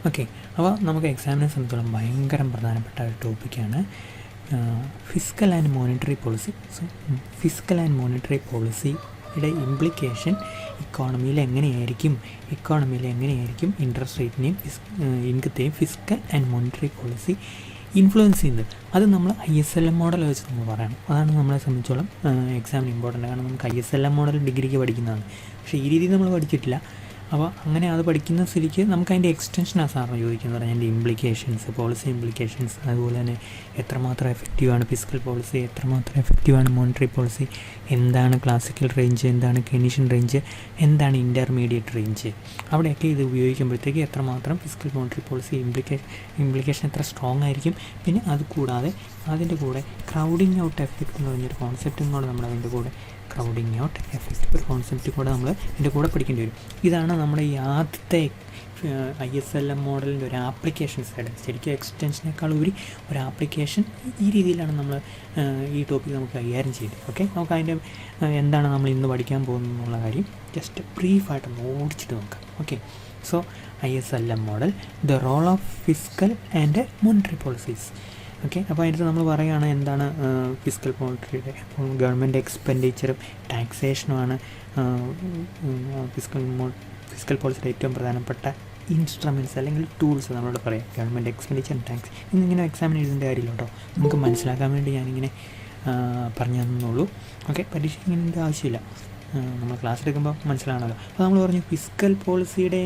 Okay, അപ്പോൾ നമുക്ക് എക്സാമിനെ സംബന്ധിച്ചോളം ഭയങ്കര പ്രധാനപ്പെട്ട ഒരു ടോപ്പിക്കാണ് fiscal and monetary policy. So fiscal and monetary പോളിസിയുടെ ഇംപ്ലിക്കേഷൻ ഇക്കോണമിയിൽ എങ്ങനെയായിരിക്കും ഇൻട്രസ്റ്റ് റേറ്റിനെയും ഇൻകത്തെയും fiscal and monetary policy influence ചെയ്യുന്നത്. അത് നമ്മൾ ISLM മോഡൽ വെച്ച് നമ്മൾ പറയണം. അതാണ് നമ്മളെ സംബന്ധിച്ചോളം എക്സാമിന് ഇമ്പോർട്ടൻ്റ്. കാരണം നമുക്ക് ISLM മോഡൽ ഡിഗ്രിക്ക് പഠിക്കുന്നതാണ്, പക്ഷേ ഈ രീതിയിൽ നമ്മൾ പഠിച്ചിട്ടില്ല. അപ്പോൾ അങ്ങനെ അത് പഠിക്കുന്ന സ്ഥിതിക്ക് നമുക്ക് അതിൻ്റെ എക്സ്റ്റൻഷനാണ് സാറിന് ചോദിക്കുന്നത്. പറഞ്ഞാൽ അതിൻ്റെ ഇംപ്ലിക്കേഷൻസ്, പോളിസി ഇംപ്ലിക്കേഷൻസ്, അതുപോലെ തന്നെ എത്രമാത്രം എഫക്റ്റീവാണ് ഫിസ്ക്കൽ പോളിസി, എത്രമാത്രം എഫക്റ്റീവാണ് മോണിറ്ററി പോളിസി, എന്താണ് ക്ലാസിക്കൽ റേഞ്ച്, എന്താണ് കെയ്നീഷ്യൻ റേഞ്ച്, എന്താണ് ഇൻ്റർമീഡിയറ്റ് റേഞ്ച്, അവിടെയൊക്കെ ഇത് ഉപയോഗിക്കുമ്പോഴത്തേക്ക് എത്രമാത്രം ഫിസ്ക്കൽ മോണിറ്ററി പോളിസി ഇംപ്ലിക്കേഷൻ എത്ര സ്ട്രോങ് ആയിരിക്കും. പിന്നെ അത് കൂടാതെ അതിൻ്റെ കൂടെ ക്രൗഡിങ് ഔട്ട് എഫക്റ്റ് എന്ന് പറഞ്ഞൊരു കോൺസെപ്റ്റും കൂടെ നമ്മൾ അതിൻ്റെ കൂടെ ക്രൗഡിങ് ഔട്ട് എഫക്റ്റ് ഒരു കോൺസെപ്റ്റ് കൂടെ നമ്മൾ ഇതിൻ്റെ കൂടെ പഠിക്കേണ്ടി വരും. ഇതാണ് നമ്മുടെ ഈ ആദ്യത്തെ ISLM മോഡലിൻ്റെ ഒരു ആപ്ലിക്കേഷൻ സൈഡ്. ശരിക്കും എക്സ്റ്റൻഷനേക്കാൾ ഉപരി ഒരു ആപ്ലിക്കേഷൻ ഈ രീതിയിലാണ് നമ്മൾ ഈ ടോപ്പിക് നമുക്ക് കൈകാര്യം ചെയ്തത്. ഓക്കെ, നമുക്ക് അതിൻ്റെ എന്താണ് നമ്മൾ ഇന്ന് പഠിക്കാൻ പോകുന്നത് എന്നുള്ള കാര്യം ജസ്റ്റ് ബ്രീഫായിട്ടൊന്ന് ഓടിച്ചിട്ട് നോക്കാം. Okay, so ISLM model, the role of fiscal and monetary policies. Okay, അപ്പോൾ അതിനകത്ത് നമ്മൾ പറയുകയാണ് എന്താണ് ഫിസ്ക്കൽ മോണിറ്ററിയുടെ ഗവൺമെൻറ് എക്സ്പെൻഡിച്ചറും ടാക്സേഷനുമാണ് ഫിസ്ക്കൽ പോളിസിയുടെ ഏറ്റവും പ്രധാനപ്പെട്ട ഇൻസ്ട്രുമെൻറ്റ്സ് അല്ലെങ്കിൽ ടൂൾസ് നമ്മളോട് പറയാം. ഗവൺമെൻറ് എക്സ്പെൻഡിച്ചർ ടാക്സ് ഇന്നിങ്ങനെ എക്സാമിന് എഴുതേണ്ട കാര്യമില്ല കേട്ടോ, നമുക്ക് മനസ്സിലാക്കാൻ വേണ്ടി ഞാനിങ്ങനെ പറഞ്ഞു തന്നുള്ളൂ. ഓക്കെ, പരീക്ഷ ഇങ്ങനെ ആവശ്യമില്ല, നമ്മൾ ക്ലാസ് എടുക്കുമ്പോൾ മനസ്സിലാണല്ലോ. അപ്പോൾ നമ്മൾ പറഞ്ഞു ഫിസ്ക്കൽ പോളിസിയുടെ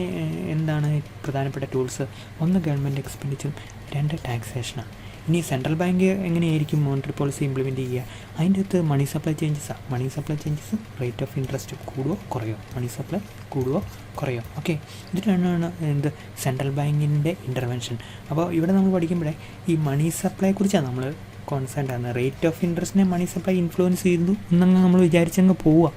എന്താണ് പ്രധാനപ്പെട്ട ടൂൾസ്. ഒന്ന് ഗവൺമെൻറ് എക്സ്പെൻഡിച്ചറും, രണ്ട് ടാക്സേഷനാണ്. ഇനി സെൻട്രൽ ബാങ്ക് എങ്ങനെയായിരിക്കും മോണിറ്ററി പോളിസി ഇംപ്ലിമെൻറ്റ് ചെയ്യുക? അതിൻ്റെ അകത്ത് മണി സപ്ലൈ ചേഞ്ചസാണ്. Money supply changes rate of interest കൂടുകയോ കുറയോ, മണി സപ്ലൈ കൂടുകയോ കുറയോ. ഓക്കെ, ഇത് രണ്ടാണ് എന്ത് സെൻട്രൽ ബാങ്കിൻ്റെ ഇൻ്റർവെൻഷൻ. അപ്പോൾ ഇവിടെ നമ്മൾ പഠിക്കുമ്പോഴേ ഈ മണി സപ്ലൈയെ കുറിച്ചാണ് നമ്മൾ കോൺസെൻട്രേറ്റ് ആണ്. റേറ്റ് ഓഫ് ഇൻട്രസ്റ്റിനെ മണി സപ്ലൈ ഇൻഫ്ലുവൻസ് ചെയ്തു എന്നങ്ങ് നമ്മൾ വിചാരിച്ചങ്ങ് പോവുക.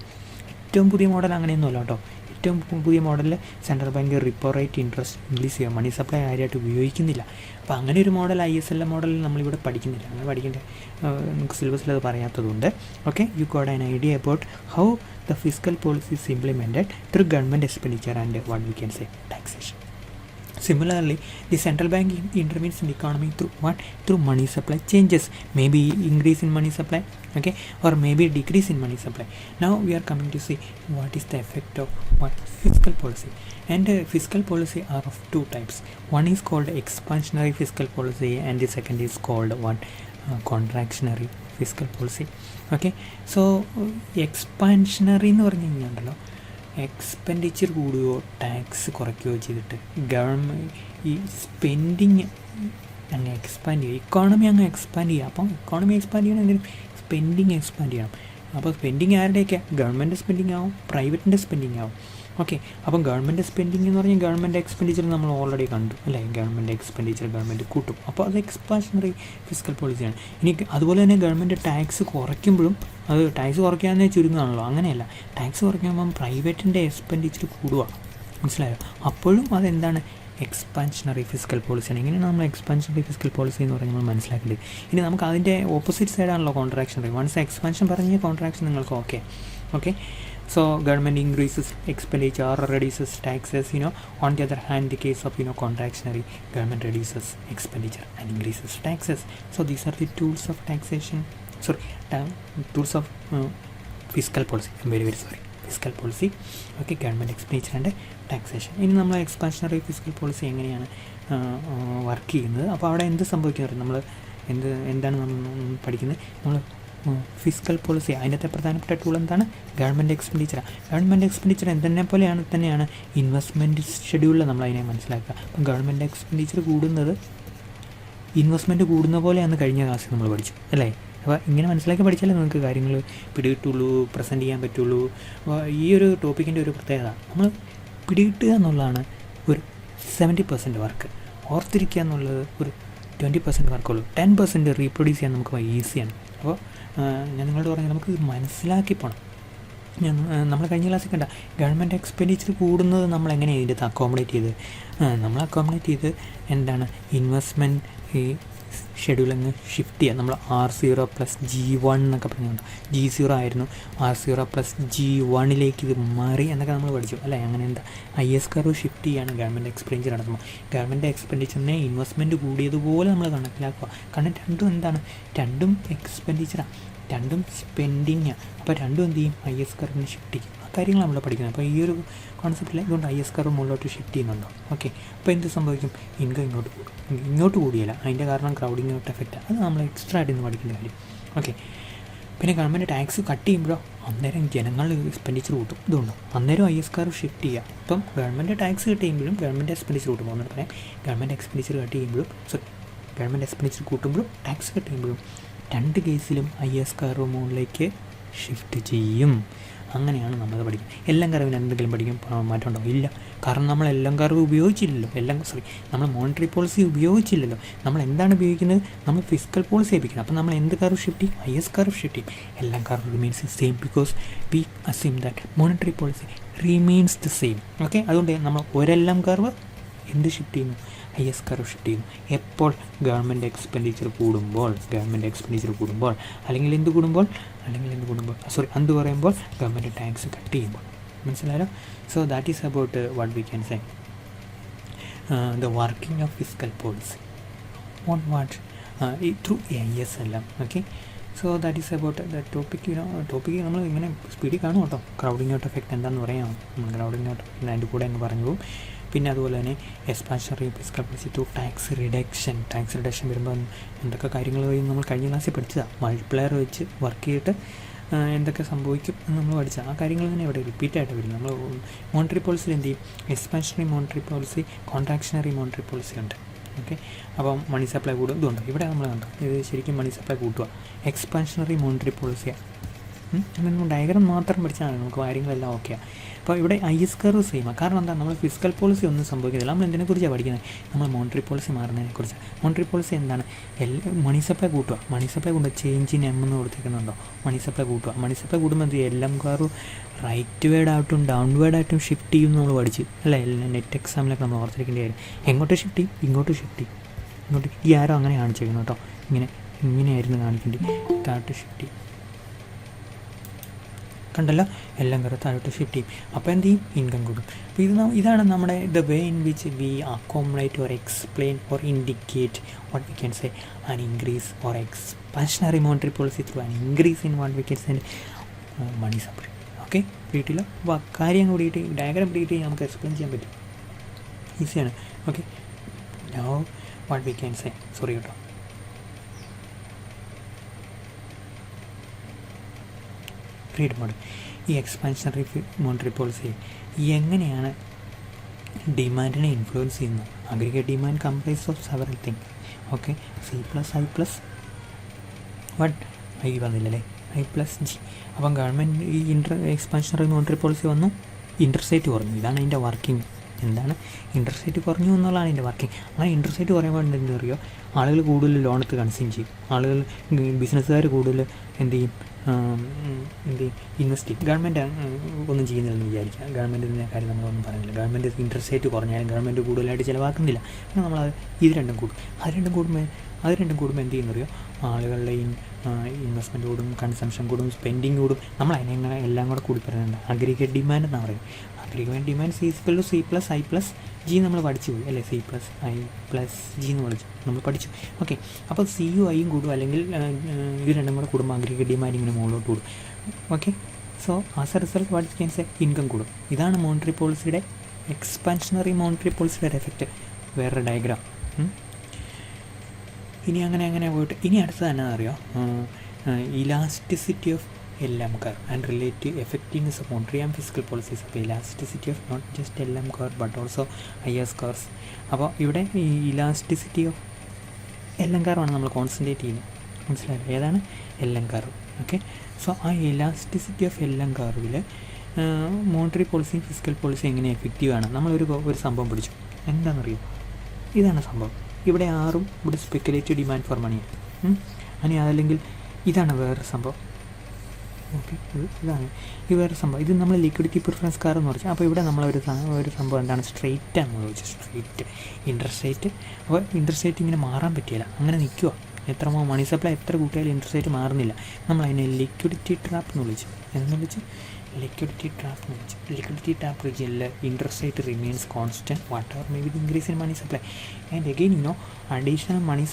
ഏറ്റവും പുതിയ മോഡൽ അങ്ങനെയൊന്നുമല്ല കേട്ടോ. ഏറ്റവും പുതിയ മോഡലിൽ central bank repo rate interest increase ചെയ്യുക, മണി സപ്ലൈ കാര്യമായിട്ട് ഉപയോഗിക്കുന്നില്ല. അപ്പോൾ അങ്ങനെ ഒരു മോഡൽ ISLM മോഡലിൽ നമ്മളിവിടെ പഠിക്കുന്നില്ല. അങ്ങനെ പഠിക്കേണ്ട നമുക്ക് സിലബസിൽ അത് പറയാത്തതുകൊണ്ട്. Okay, you got an idea about how the fiscal policy is implemented through government expenditure and what we can say taxation. Similarly, the central bank intervenes in the economy through money supply changes, maybe increase in money supply, okay, or maybe decrease in money supply. Now we are coming to see what is the effect of what fiscal policy. And fiscal policy are of two types. One is called expansionary fiscal policy, and the second is called contractionary fiscal policy. Okay, so expansionary എന്ന് പറഞ്ഞു കഴിഞ്ഞാൽ expenditure കൂടുകയോ tax കുറയ്ക്കുകയോ ചെയ്തിട്ട് ഈ spending അങ്ങ് expand ചെയ്യുക, economy അങ്ങ് എക്സ്പാൻഡ് ചെയ്യുക. അപ്പം ഇക്കോണമി എക്സ്പാൻഡ് ചെയ്യണമെങ്കിൽ സ്പെൻഡിങ് എക്സ്പാൻഡ് ചെയ്യണം. അപ്പോൾ സ്പെൻഡിങ് ആരുടെയൊക്കെ? ഗവൺമെൻറ് സ്പെൻഡിങ് ആവും, പ്രൈവറ്റിൻ്റെ സ്പെൻഡിങ് ആവും. ഓക്കെ, അപ്പം ഗവൺമെൻറ് സ്പെൻഡിങ് എന്ന് പറഞ്ഞാൽ ഗവൺമെൻറ് എക്സ്പെൻഡിച്ചർ നമ്മൾ ഓൾറെഡി കണ്ടു അല്ലേ. ഗവൺമെൻറ് എക്സ്പെൻഡിച്ചർ ഗവൺമെൻറ് കൂട്ടും, അപ്പോൾ അത് എക്സ്പാൻഷണറി ഫിസ്ക്കൽ പോളിസിയാണ്. ഇനി അതുപോലെ തന്നെ ഗവൺമെൻറ് ടാക്സ് കുറയ്ക്കുമ്പോഴും അത് ടാക്സ് കുറയ്ക്കാമെന്നേ ചുരുങ്ങുകയാണല്ലോ. അങ്ങനെയല്ല, ടാക്സ് കുറയ്ക്കുമ്പം പ്രൈവറ്റിൻ്റെ എക്സ്പെൻഡിച്ചർ കൂടുക, മനസ്സിലായോ? അപ്പോഴും അതെന്താണ്? എക്സ്പാൻഷണറി ഫിസ്ക്കൽ പോളിസിയാണ്. ഇങ്ങനെയാണ് നമ്മൾ എക്സ്പാൻഷണറി ഫിസ്ക്കൽ പോളിസി എന്ന് പറഞ്ഞാൽ നമ്മൾ മനസ്സിലാക്കേണ്ടത്. ഇനി നമുക്ക് അതിൻ്റെ ഓപ്പോസിറ്റ് സൈഡാണല്ലോ കോൺട്രാക്ഷണറി. വൺസ് എക്സ്പാൻഷൻ പറഞ്ഞ കോൺട്രാക്ഷൻ നിങ്ങൾക്ക് okay. So government increases expenditure or reduces taxes. On the other hand, the case of contractionary, government reduces expenditure and increases taxes. So these are the tools of taxation. Tools of fiscal policy. I'm very sorry. Fiscal policy. Okay, government expenditure and taxation. ഇനി നമ്മൾ expansionary fiscal policy എങ്ങനെയാണ് work ചെയ്യുന്നത്? അപ്പോൾ അവിടെ എന്ത് സംഭവിക്കുന്നത്? നമ്മൾ എന്താണ് നമ്മൾ പഠിക്കുന്നത്? നമ്മൾ ഫിസ്ക്കൽ പോളിസി അതിനകത്തെ പ്രധാനപ്പെട്ട ടൂൾ എന്താണ്? ഗവൺമെൻറ് എക്സ്പെൻഡിച്ചറാണ്. ഗവൺമെൻറ് എക്സ്പെൻഡിച്ചർ എന്തെന്നെ പോലെയാണ് തന്നെയാണ് ഇൻവെസ്റ്റ്മെൻറ്റ് ഷെഡ്യൂളിൽ നമ്മൾ അതിനെ മനസ്സിലാക്കുക. അപ്പം ഗവൺമെൻറ് എക്സ്പെൻഡിച്ചർ കൂടുന്നത് ഇൻവെസ്റ്റ്മെൻറ്റ് കൂടുന്ന പോലെയാണ് കഴിഞ്ഞ ക്ലാസ്സിൽ നമ്മൾ പഠിച്ചു അല്ലേ. അപ്പോൾ ഇങ്ങനെ മനസ്സിലാക്കി പഠിച്ചാലേ നമുക്ക് കാര്യങ്ങൾ പിടികിട്ടുള്ളൂ, പ്രസൻറ്റ് ചെയ്യാൻ പറ്റുള്ളൂ. അപ്പോൾ ഈ ഒരു ടോപ്പിക്കിൻ്റെ ഒരു പ്രത്യേകത നമ്മൾ പിടികിട്ടുക എന്നുള്ളതാണ് ഒരു 70% വർക്ക്. ഓർത്തിരിക്കുക എന്നുള്ളത് ഒരു 20% വർക്കുള്ളൂ. 10% റീപ്രൊഡ്യൂസ് ചെയ്യാൻ നമുക്ക് ഈസിയാണ്. അപ്പോൾ ഞാൻ നിങ്ങളോട് പറഞ്ഞാൽ നമുക്ക് മനസ്സിലാക്കി പോകണം. നമ്മൾ കഴിഞ്ഞ ക്ലാസ്സിൽ കണ്ട ഗവൺമെൻറ് എക്സ്പെൻഡിച്ചർ കൂടുന്നത് നമ്മൾ എങ്ങനെയാണ് ഇതിൻ്റെ അക്കോമഡേറ്റ് ചെയ്ത് എന്താണ് ഇൻവെസ്റ്റ്മെൻറ്റ് ഷെഡ്യൂളിങ് ഷിഫ്റ്റ് ചെയ്യുക. നമ്മൾ R0+G1 എന്നൊക്കെ പറഞ്ഞുകൊണ്ട് G0 ആയിരുന്നു, R0+G1 ഇത് മാറി എന്നൊക്കെ നമ്മൾ പഠിച്ചു അല്ലേ. അങ്ങനെ എന്താ IS കർവ് ഷിഫ്റ്റ് ചെയ്യുകയാണ് ഗവൺമെൻറ് എക്സ്പെൻഡിച്ചർ നടത്തുമ്പോൾ. ഗവൺമെൻറ് എക്സ്പെൻഡിച്ചറിനെ ഇൻവെസ്റ്റ്മെൻറ്റ് കൂടിയതുപോലെ നമ്മൾ കണക്കിലാക്കുക. കാരണം രണ്ടും എന്താണ്, രണ്ടും എക്സ്പെൻഡിച്ചറാണ്, രണ്ടും സ്പെൻഡിങ്ങാണ്. അപ്പോൾ രണ്ടും എന്ത് ചെയ്യും, IS കർവിന് ഷിഫ്റ്റ് ചെയ്യും. ആ കാര്യങ്ങൾ നമ്മൾ പഠിക്കുന്നത്. അപ്പോൾ ഈ ഒരു കോൺസെപ്റ്റിൽ ഇതുകൊണ്ട് IS കർവ് മുകളിലോട്ട് ഷിഫ്റ്റ് ചെയ്യുന്നുണ്ടോ. ഓക്കെ, അപ്പോൾ എന്ത് സംഭവിക്കും, ഇൻകം ഇങ്ങോട്ട് കൂടിയല്ല. അതിൻ്റെ കാരണം ക്രൗഡിങ് ഔട്ട് എഫക്റ്റ്, അത് നമ്മൾ എക്സ്ട്രാ ആയിട്ട് ഇന്ന് പഠിക്കേണ്ട കാര്യം. ഓക്കെ, പിന്നെ ഗവൺമെൻറ് ടാക്സ് കട്ട് ചെയ്യുമ്പോഴോ അന്നേരം ജനങ്ങൾ എക്സ്പെൻഡിച്ചർ കൂട്ടും. ഇതുകൊണ്ടോ അന്നേരം IS കർവ് ഷിഫ്റ്റ് ചെയ്യുക. അപ്പം ഗവൺമെൻറ് ടാക്സ് കട്ട് ചെയ്യുമ്പോഴും ഗവൺമെൻറ് എക്സ്പെൻഡിച്ചർ കൂട്ടും. എന്നിട്ട് പറയാം ഗവൺമെൻറ് എക്സ്പെൻഡിച്ചർ കട്ട് ചെയ്യുമ്പോഴും ഗവൺമെൻറ് എക്സ്പെൻഡിച്ചർ കൂട്ടുമ്പോഴും ടാക്സ് കട്ട് ചെയ്യുമ്പോഴും രണ്ട് കേസിലും IS കർവ് മുകളിലേക്ക് ഷിഫ്റ്റ് ചെയ്യും. അങ്ങനെയാണ് നമ്മളത് പഠിക്കുന്നത്. എല്ലാം കർവിന് എന്തെങ്കിലും പഠിക്കും മാറ്റമുണ്ടോ? ഇല്ല. കാരണം നമ്മൾ എല്ലാം കർവ് ഉപയോഗിച്ചില്ലല്ലോ. നമ്മൾ മോണിറ്ററി പോളിസി ഉപയോഗിച്ചില്ലല്ലോ. നമ്മൾ എന്താണ് ഉപയോഗിക്കുന്നത്, നമ്മൾ ഫിസ്ക്കൽ പോളിസി ഉപയോഗിക്കുന്നത്. അപ്പോൾ നമ്മൾ എന്ത് കർവ് ഷിഫ്റ്റ് ചെയ്യും, IS കർവ് ഷിഫ്റ്റ് ചെയ്യും. എല്ലാം curve remains same because V assume that monetary policy remains the same. Okay, അതുകൊണ്ട് നമ്മൾ ഒരെല്ലാം കർവ് എന്ത് ഷിഫ്റ്റ് ചെയ്യുന്നു, IS കർവ് ഷിഫ്റ്റ് ചെയ്യുന്നു. എപ്പോൾ ഗവൺമെൻറ് എക്സ്പെൻഡിച്ചർ കൂടുമ്പോൾ അല്ലെങ്കിൽ എന്ത് കൂടുമ്പോൾ എന്ത് പറയുമ്പോൾ ഗവൺമെൻറ് ടാക്സ് കട്ട് ചെയ്യുമ്പോൾ. മനസ്സിലായല്ലോ. So that is about what we can say the working of fiscal policy on what through IS എല്ലാം. Okay, so that is about the topic. Topic നമ്മൾ ഇങ്ങനെ സ്പീഡിൽ കാണും കേട്ടോ. ക്രൗഡിങ് ഔട്ട് എഫക്റ്റ് എന്താണെന്ന് പറയാം. ക്രൗഡിങ് ഔട്ട് എഫക്റ്റ് അതിൻ്റെ കൂടെ അങ്ങ് പറഞ്ഞു പോകും. പിന്നെ അതുപോലെ തന്നെ expansionary fiscal policy to tax reduction വരുമ്പോൾ എന്തൊക്കെ കാര്യങ്ങൾ നമ്മൾ കഴിഞ്ഞ ക്ലാസ്സിൽ പഠിച്ചതാണ്. മൾട്ടിപ്ലയർ വെച്ച് വർക്ക് ചെയ്തിട്ട് എന്തൊക്കെ സംഭവിക്കും എന്ന് നമ്മൾ പഠിച്ചാൽ ആ കാര്യങ്ങൾ തന്നെ ഇവിടെ റിപ്പീറ്റായിട്ട് വരും. നമ്മൾ മോണിറ്ററി പോളിസിയിൽ എന്ത് ചെയ്യും, expansionary monetary policy, contractionary monetary policy ഉണ്ട്. ഓക്കെ, അപ്പം മണി സപ്ലൈ കൂടും. ഇതുണ്ട് ഇവിടെ നമ്മൾ കണ്ടോ, ഇത് ശരിക്കും മണി സപ്ലൈ കൂട്ടുക. എക്സ്പാൻഷണറി മോണിറ്ററി പോളിസിയാണ്. നമ്മൾ ഡയഗ്രാം മാത്രം പഠിച്ചാൽ നമുക്ക് കാര്യങ്ങളെല്ലാം ഓക്കെയാണ്. അപ്പോൾ ഇവിടെ IS കർവ് സെയിമാണ്. കാരണം എന്താ, നമ്മൾ ഫിസ്ക്കൽ പോളിസി ഒന്നും സംഭവിക്കുന്നില്ല. നമ്മൾ എന്തിനെക്കുറിച്ചാണ് പഠിക്കുന്നത്, നമ്മൾ മോണിറ്ററി പോളിസി മാറുന്നതിനെക്കുറിച്ച്. മോണിറ്ററി പോളിസി എന്താണ്, മണി സപ്ലൈ കൂട്ടുക. മണി സപ്ലൈ കൊണ്ട് ചേഞ്ച് ഇൻ എന്ന് കൊടുത്തിരിക്കുന്നുണ്ടോ, മണി സപ്ലൈ കൂട്ടുക. മണി സപ്ലൈ കൂടുമ്പോൾ എന്ത് ചെയ്യും, എല്ലാം കർവ് റൈറ്റ് വേർഡായിട്ടും ഡൗൺ വേർഡായിട്ടും ഷിഫ്റ്റ് ചെയ്യും നമ്മൾ പഠിച്ച് അല്ല. നെറ്റ് എക്സാമിലൊക്കെ നമ്മൾ ഓർത്തിരിക്കേണ്ട കാര്യം. എങ്ങോട്ട് ഷിഫ്റ്റ് ചെയ്യും, ഇങ്ങോട്ട് ഷിഫ്റ്റ് ചെയ്യും. ഇങ്ങോട്ട് ഈ ആരോ അങ്ങനെ കാണിച്ചേക്കുന്നു കേട്ടോ. ഇങ്ങനെയായിരുന്നു കാണിക്കേണ്ടത്. താഴോട്ട് ഷിഫ്റ്റ് ചെയ്യും. കണ്ടല്ലോ, എല്ലാം കയറി താഴോട്ട് ഷിഫ്റ്റ് ചെയ്യും. അപ്പോൾ എന്ത് ചെയ്യും, ഇൻകം കൂടും. അപ്പോൾ ഇതാണ് നമ്മുടെ the way in which we accommodate or explain or indicate what we can say an increase or expansionary monetary policy through an increase in what we can say money supply. Okay, വീട്ടിലോ അപ്പോൾ കാര്യം കൂടിയിട്ട് diagram പിടിയിട്ട് നമുക്ക് explain ചെയ്യാൻ പറ്റും. ഈസിയാണ്. Okay, now what we can say sorry കേട്ടോ. Read mode. ഈ എക്സ്പാൻഷണറി മോണിറ്ററി പോളിസി എങ്ങനെയാണ് ഡിമാൻഡിനെ ഇൻഫ്ലുവൻസ് ചെയ്യുന്നത്? Aggregate demand comprise of several thing. Okay, C+I+ one I വന്നില്ലല്ലേ, I+G. അപ്പം ഗവൺമെൻറ് ഈ എക്സ്പാൻഷണറി മോണിറ്ററി പോളിസി വന്നു, ഇൻട്രസ്റ്റ് റേറ്റ് കുറഞ്ഞു. ഇതാണ് അതിൻ്റെ വർക്കിംഗ്. എന്താണ് ഇൻട്രസ്റ്റ് റേറ്റ് കുറഞ്ഞു എന്നുള്ളതാണ് ഇതിൻ്റെ വർക്കിംഗ്. അങ്ങനെ ഇൻട്രസ്റ്റ് റേറ്റ് കുറയുമ്പോൾ എന്താ അറിയോ, ആളുകൾ കൂടുതൽ ലോൺ എടുത്ത് കൺസ്യൂം ചെയ്യും. ബിസിനസ്സുകാർ കൂടുതൽ എന്ത് ചെയ്യും, ഇൻവെസ്റ്റ് ചെയ്യും. ഗവൺമെൻറ് ഒന്നും ചെയ്യുന്നില്ലെന്ന് വിചാരിക്കുക. ഗവൺമെൻറ്റിൻ്റെ കാര്യം നമ്മളൊന്നും പറയുന്നില്ല. ഗവൺമെൻറ് ഇൻട്രസ്റ്റ് റേറ്റ് കുറഞ്ഞാലും ഗവൺമെൻറ് കൂടുതലായിട്ട് ചിലവാക്കുന്നില്ല. പിന്നെ നമ്മൾ ഇത് രണ്ടും കൂടും. അത് രണ്ടും കൂടുമ്പോൾ എന്ത് ചെയ്യുന്നറിയോ, ആളുകളുടെ ഇൻവെസ്റ്റ്മെൻറ്റ് കൂടും, കൺസംഷൻ കൂടും, സ്പെൻഡിങ് കൂടും. നമ്മൾ അതിനെ എല്ലാം കൂടെ കൂടി പറയുന്നുണ്ട്. അഗ്രിഗേറ്റ് ഡിമാൻഡ് എന്നാണ് പറയും. അഗ്രിഗേറ്റ് ഡിമാൻഡ് C+I+G നമ്മൾ പഠിച്ചു പോയി അല്ലേ. C+I+G നമ്മൾ പഠിച്ചു. ഓക്കെ, അപ്പോൾ CUം Iയും കൂടും, അല്ലെങ്കിൽ ഇത് രണ്ടും കൂടെ കൂടുമ്പോൾ അഗ്രിഗേറ്റ് ഡിമാൻഡ് ഇങ്ങനെ മുകളിലോട്ട് കൂടും. Okay, so as a result what can say income കൂടും. ഇതാണ് മോണിറ്ററി പോളിസിയുടെ, എക്സ്പാൻഷണറി മോണിറ്ററി പോളിസിയുടെ എഫക്റ്റ്. വേറൊരു ഡയഗ്രാം. ഇനി അങ്ങനെ പോയിട്ട് ഇനി അടുത്തത് എന്നാ അറിയോ, elasticity of LM curve and relative effectiveness of monetary and fiscal policies. അപ്പോൾ elasticity of not just LM curve but also IS curves. അപ്പോൾ ഇവിടെ ഈ ഇലാസ്റ്റിസിറ്റി ഓഫ് LM curve ആണ് നമ്മൾ കോൺസെൻട്രേറ്റ് ചെയ്യുന്നത്. മനസ്സിലായില്ലേ, ഏതാണ് LM curve. ഓക്കെ, സോ ആ ഇലാസ്റ്റിസിറ്റി ഓഫ് LM curveൽ മോണിറ്ററി പോളിസിയും ഫിസ്ക്കൽ പോളിസിയും എങ്ങനെ എഫക്റ്റീവാണ്. നമ്മളൊരു സംഭവം പഠിച്ചു. എന്താണെന്നറിയോ, ഇതാണ് സംഭവം. ഇവിടെ ആറും ഇവിടെ സ്പെക്കുലേറ്റീവ് ഡിമാൻഡ് ഫോർ മണിയാണ്. അല്ലെങ്കിൽ ഇതാണ് വേറൊരു സംഭവം. ഓക്കെ, ഇതാണ് ഈ വേറെ സംഭവം. ഇത് നമ്മൾ ലിക്വിഡിറ്റി പ്രിഫറൻസ് കാർ എന്ന് പറഞ്ഞാൽ, അപ്പോൾ ഇവിടെ നമ്മളൊരു സംഭവം എന്താണ്, സ്ട്രെയിറ്റ് ആണെന്ന് ചോദിച്ചാൽ സ്ട്രെയിറ്റ് ഇൻട്രസ്റ്റ് റേറ്റ്. അപ്പോൾ ഇൻട്രസ്റ്റ് റേറ്റ് ഇങ്ങനെ മാറാൻ പറ്റിയില്ല, അങ്ങനെ നിൽക്കുക. എത്ര മണി സപ്ലൈ എത്ര കൂട്ടിയാലും ഇൻട്രസ്റ്റ് റേറ്റ് മാറുന്നില്ല. നമ്മൾ അതിനെ ലിക്വിഡിറ്റി ട്രാപ്പ് എന്ന് വിളിച്ചു. ലിക്വിഡിറ്റി ട്രാപ്പ് എന്ന് വിളിച്ചു. ലിക്വിഡിറ്റി ട്രാപ്പ് റീജിയനിൽ interest rate remains constant whatever may be the increase in money supply and again additional money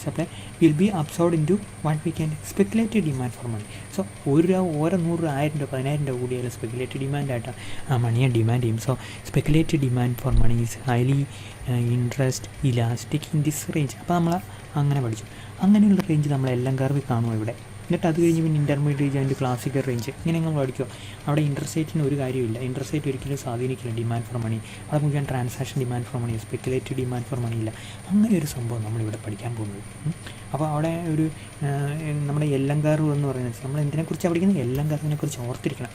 supply will be absorbed into what we can speculative demand for money. So ഒരു രൂപ ഓരോ 100 1000 രൂപ 10000 രൂപ കൂടിയാൽ speculative ഡിമാൻഡായിട്ട് ആ മണിയെ demand ചെയ്യും. So speculative demand for money is highly interest elastic in this range. അപ്പോൾ നമ്മൾ അങ്ങനെ പഠിച്ചു. അങ്ങനെയുള്ള റേഞ്ച് നമ്മളെല്ലാം കർവിൽ കാണുമോ ഇവിടെ. എന്നിട്ട് അത് കഴിഞ്ഞ് പിന്നെ intermediate range and classical range ഇങ്ങനെ നമ്മൾ പഠിക്കുക. അവിടെ ഇൻട്രസ്റ്റ് റേറ്റിന് ഒരു കാര്യമില്ല. ഇൻട്രസ്റ്റ് റേറ്റ് ഒരിക്കലും സ്വാധീനിക്കില്ല ഡിമാൻഡ് ഫോർ മണി. അവിടെ മുഴുവൻ transaction demand for money, speculative demand for money ഇല്ല. അങ്ങനെ ഒരു സംഭവം നമ്മളിവിടെ പഠിക്കാൻ പോകുന്നത്. അപ്പോൾ അവിടെ ഒരു നമ്മുടെ എല്ലാം കർവ് എന്ന് പറയുന്നത് നമ്മൾ എന്തിനെക്കുറിച്ചാണ് പഠിക്കുന്നത്, എല്ലാം കർവിനെ കുറിച്ച് ഓർത്തിരിക്കണം.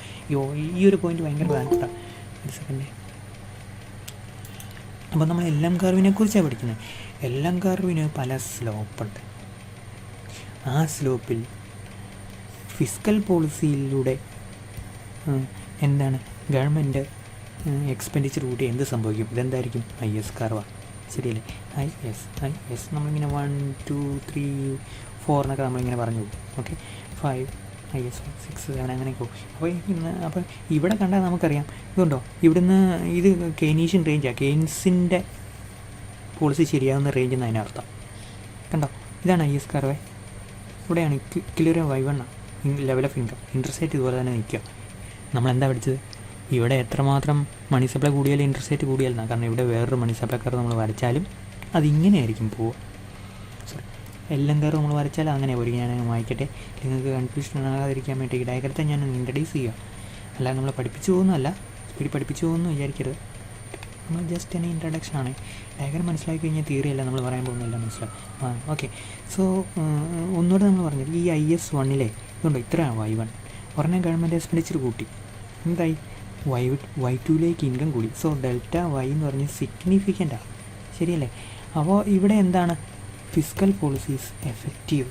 ഈ ഒരു പോയിന്റ് ഭയങ്കര പ്രധാനപ്പെട്ട ഒരു സെക്കൻഡ്. അപ്പോൾ നമ്മൾ എല്ലാം കർവിനെ കുറിച്ചാണ് പഠിക്കുന്നത്. എല്ലാം കർവിന് പല സ്ലോപ്പുണ്ട്. ആ സ്ലോപ്പിൽ ഫിസ്ക്കൽ പോളിസിയിലൂടെ എന്താണ് ഗവൺമെൻറ് എക്സ്പെൻഡിച്ചർ കൂട്ടി എന്ത് സംഭവിക്കും, ഇതെന്തായിരിക്കും IS കർവാണ്. ശരിയല്ലേ? IS നമ്മളിങ്ങനെ 1 2 3 4 എന്നൊക്കെ നമ്മളിങ്ങനെ പറഞ്ഞു പോകും. ഓക്കെ, 5 IS 6 7 അങ്ങനെ പോകും. അപ്പോൾ ഇവിടെ കണ്ടാൽ നമുക്കറിയാം ഇതുണ്ടോ, ഇവിടുന്ന് ഇത് കെയ്നീഷ്യൻ റേഞ്ചാണ്. കെയ്ൻസിൻ്റെ പോളിസി ശരിയാകുന്ന റേഞ്ച് എന്ന് അതിനർത്ഥം. കണ്ടോ, ഇതാണ് IS കർവ്. ഇവിടെയാണ് equilibrium Y1 level of income. Interest rate ഇതുപോലെ തന്നെ നിൽക്കുക. നമ്മളെന്താ പഠിച്ചത്, ഇവിടെ എത്രമാത്രം മണി സപ്ലൈ കൂടിയാലും ഇൻട്രസ്റ്റ് റേറ്റ് കൂടിയാലെന്നാണ്. കാരണം ഇവിടെ വേറൊരു മണി സപ്ലൈ കർവ് നമ്മൾ വരച്ചാലും അതിങ്ങനെയായിരിക്കും പോവുക. സോറി, എല്ലാം കർവ് നമ്മൾ വരച്ചാലും അങ്ങനെ പോയി. ഞാൻ വായിക്കട്ടെ, നിങ്ങൾക്ക് കൺഫ്യൂഷൻ ആകാതിരിക്കാൻ വേണ്ടി ഈ ഡയഗ്രത്തെ ഞാൻ ഇൻട്രഡ്യൂസ് ചെയ്യുക. അല്ലാതെ നമ്മളെ പഠിപ്പിച്ചു പോകുന്നതല്ല, സ്പീഡ് പഠിപ്പിച്ചു പോകുന്നു വിചാരിക്കരുത്. നമ്മൾ ജസ്റ്റ് തന്നെ ഇൻട്രഡക്ഷനാണ്. ഡയഗ്രം മനസ്സിലാക്കി കഴിഞ്ഞാൽ തിയറി അല്ല നമ്മൾ പറയാൻ പോകുന്നില്ല, മനസ്സിലാവും. ഓക്കെ, സോ ഒന്നുകൂടെ നമ്മൾ പറഞ്ഞത് ഈ IS 1 ഇതുണ്ടോ, ഇത്രയാണ് Y1. ഉടനെ ഗവൺമെൻറ് എക്സ്പെൻഡിച്ചർ കൂട്ടി, എന്തായി Y2 ഇൻകം കൂടി. സോ ഡെൽറ്റ Y എന്ന് പറഞ്ഞാൽ സിഗ്നിഫിക്കൻ്റാണ്. ശരിയല്ലേ? അപ്പോൾ ഇവിടെ എന്താണ്, ഫിസ്ക്കൽ പോളിസീസ് എഫക്റ്റീവ്.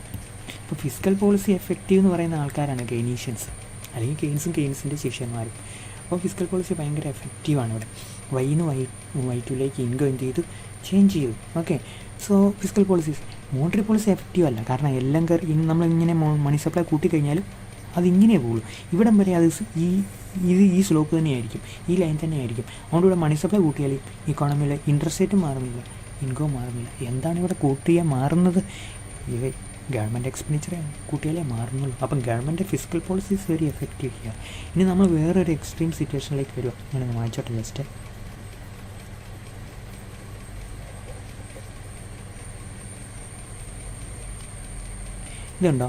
ഇപ്പോൾ ഫിസ്ക്കൽ പോളിസി എഫക്റ്റീവ് എന്ന് പറയുന്ന ആൾക്കാരാണ് കെയ്നീഷ്യൻസ്, അല്ലെങ്കിൽ കെയ്ൻസിൻ്റെ ശിഷ്യന്മാരും. അപ്പോൾ ഫിസ്ക്കൽ പോളിസി ഭയങ്കര എഫക്റ്റീവാണ് ഇവിടെ. Y-ന്ന് Y2 ഇൻകം എന്ത് ചെയ്തു, ചേഞ്ച് ചെയ്തു. Okay, so fiscal policies. Monetary policy effective അല്ല, കാരണം എല്ലാം നമ്മളിങ്ങനെ മണി സപ്ലൈ കൂട്ടിക്കഴിഞ്ഞാലും അതിങ്ങനെ പോകുള്ളൂ. ഇവിടം വരെ അത് ഈ സ്ലോപ്പ് തന്നെയായിരിക്കും, ഈ ലൈൻ തന്നെയായിരിക്കും. അതുകൊണ്ട് ഇവിടെ മണി സപ്ലൈ കൂട്ടിയാലും ഇക്കോണമിയിൽ ഇൻട്രസ്റ്റ് റേറ്റും മാറുന്നില്ല, ഇൻകവും മാറുന്നില്ല. എന്താണ് ഇവിടെ കൂട്ടിയാൽ മാറുന്നത്, ഗവൺമെൻറ് എക്സ്പെൻഡിച്ചർ കൂട്ടിയാലേ മാറുന്നുള്ളൂ. അപ്പം government fiscal policy is very effective here. ഇനി നമ്മൾ വേറൊരു എക്സ്ട്രീം സിറ്റുവേഷനിലേക്ക് വരുക. ഞാനൊന്ന് വായിച്ചോട്ടെ ജസ്റ്റ്. ഇതുണ്ടോ,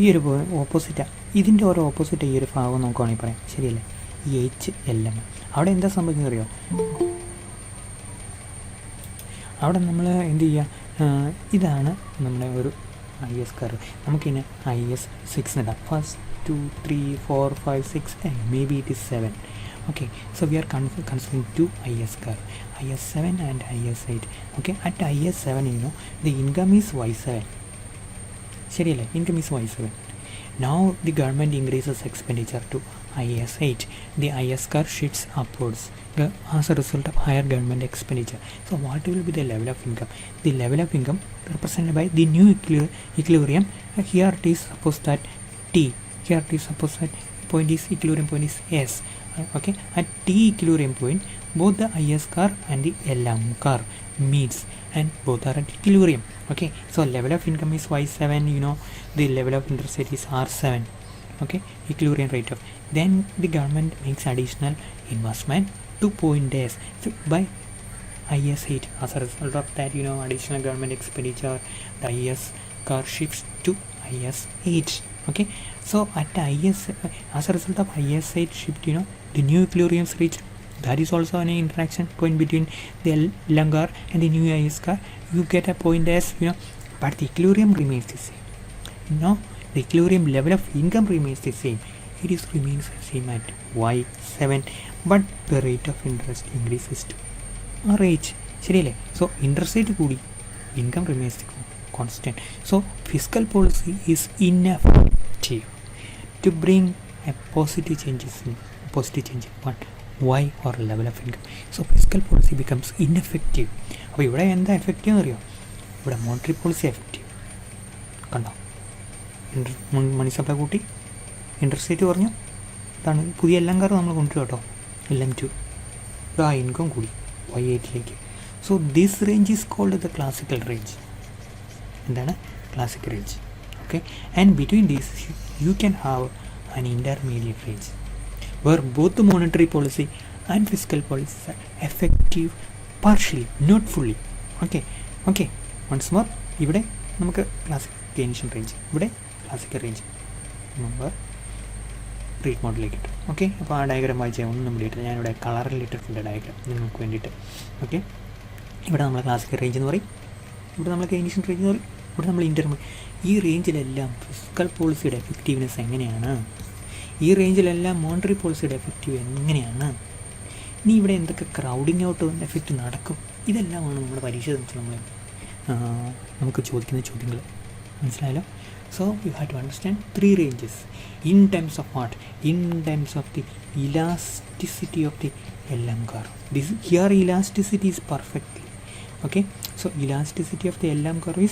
ഈ ഒരു ഓപ്പോസിറ്റാണ്. ഇതിൻ്റെ ഓരോ ഓപ്പോസിറ്റ് ഈ ഒരു ഭാഗം നോക്കുകയാണെങ്കിൽ പറയാം. ശരിയല്ലേ? ഈ HLM അവിടെ എന്താ സംഭവിക്കുന്നത് അറിയോ, അവിടെ നമ്മൾ എന്ത് ചെയ്യുക, ഇതാണ് നമ്മുടെ ഒരു IS കർവ്. നമുക്കിനി IS 6 ഇടാം. 1 2 3 4 5 6 maybe it is 7. Okay, so we are considering 2 IS curve, IS 7 and IS 8. Okay, at IS 7 the income is Y7. ശരിയല്ലേ? Income is Y7. Now the government increases expenditure to IS 8. The IS curve shifts upwards as a result of higher government expenditure. So what will be the level of income? The level of income represented by the new equilibrium. Here it is supposed that T. Here it is supposed that point is equilibrium point is S. Okay, at T equilibrium point both the IS curve and the LM curve meets and both are at equilibrium. Okay, so level of income is Y7. The level of interest rate is R7. Okay, equilibrium rate of. Then the government makes additional investment to point S by IS 8. As a result of that, additional government expenditure, the IS curve shifts to IS 8. Okay, so at IS, as a result of IS 8 shift, the new equilibrium is reached. That is also an interaction point between the LM curve and the new IS curve. You get a point S, but the equilibrium remains the same. The equilibrium level of income remains the same. It is remains the same at Y7, but the rate of interest increases to RH. ശരിയല്ലേ? So interest rate കൂടി, income remains constant. So fiscal policy is enough effective to bring a positive change in what y or level of income. So fiscal policy becomes ineffective. അപ്പോൾ ഇവിടെ എന്താ effective എന്ന് അറിയോ? ഇവിടെ monetary policy effective. കണ്ടോ, money supply കൂട്ടി, interest rate കുറഞ്ഞു. അതാണ് പുതിയ എല്ലാം കാറും നമ്മൾ കൊണ്ടുവരും കേട്ടോ. LM2 ആ ഇൻകം കൂടി Y8ലേക്ക്. So this range is called the classical range. എന്താണ് classical range? Okay, and between these you can have an intermediate range where both the monetary policy and fiscal policy are effective partially, not fully. Okay, once more, ഇവിടെ നമുക്ക് classic കെയ്നിഷ്യൻ range, ഇവിടെ classical range number rate മോഡലിലേക്ക് കിട്ടും. Okay, അപ്പോൾ ആ diagram വായിച്ചാൽ ഒന്നും വേണ്ടിയിട്ട് ഞാനിവിടെ കളറിൽ ഇട്ടിട്ടുണ്ട് ഡയഗ്രാം നിങ്ങൾക്ക് വേണ്ടിയിട്ട്. ഓക്കെ, ഇവിടെ നമ്മൾ ക്ലാസിക്കൽ റേഞ്ച് എന്ന് പറയും, ഇവിടെ നമ്മൾ കെയ്നിഷ്യൻ റേഞ്ച് എന്ന് പറയും, ഇവിടെ നമ്മൾ ഇൻ്റർമീഡിയറ്റ്. ഈ റേഞ്ചിലെല്ലാം ഫിസ്ക്കൽ പോളിസിയുടെ എഫക്റ്റീവ്നെസ് എങ്ങനെയാണ്, ഈ റേഞ്ചിലെല്ലാം മോണിറ്ററി പോളിസിയുടെ എഫക്റ്റീവ് എങ്ങനെയാണ്, ഇനി ഇവിടെ എന്തൊക്കെ ക്രൗഡിങ് ഔട്ട് എഫക്റ്റ് നടക്കും, ഇതെല്ലാമാണ് നമ്മുടെ പരീക്ഷ നമ്മൾ നമുക്ക് ചോദിക്കുന്ന ചോദ്യങ്ങൾ. മനസ്സിലായല്ലോ? So you have to understand 3 ranges in terms of what? In terms of the elasticity of the LM curve. This here elasticity is perfectly. Okay, so elasticity of the LM curve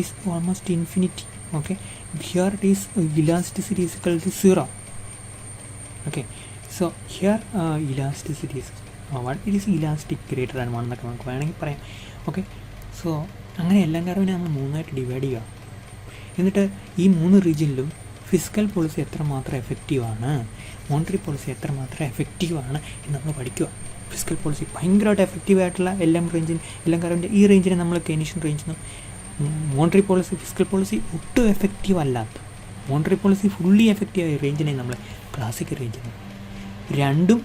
is almost infinity. Okay, here it is elasticity is equal to 0. Okay, so here elasticity is what? It is elastic greater than 1 എന്നൊക്കെ നമുക്ക് വേണമെങ്കിൽ പറയാം. Okay, so അങ്ങനെ എല്ലാം കർവിനെ നമ്മൾ 3ആയിട്ട് divide ചെയ്യുക. എന്നിട്ട് ഈ 3 റീജിയനിലും ഫിസ്ക്കൽ പോളിസി എത്രമാത്രം എഫക്റ്റീവാണ്, മോണിറ്ററി പോളിസി എത്രമാത്രം എഫക്റ്റീവാണ് എന്ന് നമ്മൾ പഠിക്കുക. ഫിസ്ക്കൽ പോളിസി ഭയങ്കരമായിട്ട് എഫക്റ്റീവായിട്ടുള്ള എല്ലാം കർവിൻ്റെ ഈ റേഞ്ചിനെ നമ്മൾ കെയ്നിഷ്യൻ റേഞ്ചെന്നും, മോണിറ്ററി പോളിസി ഫിസ്ക്കൽ പോളിസി ഒട്ടും എഫക്റ്റീവ് അല്ലാത്ത, മോണിറ്ററി പോളിസി ഫുള്ളി എഫക്റ്റീവായ റേഞ്ചിനെ നമ്മൾ ക്ലാസിക്കൽ റേഞ്ചിന്, രണ്ടും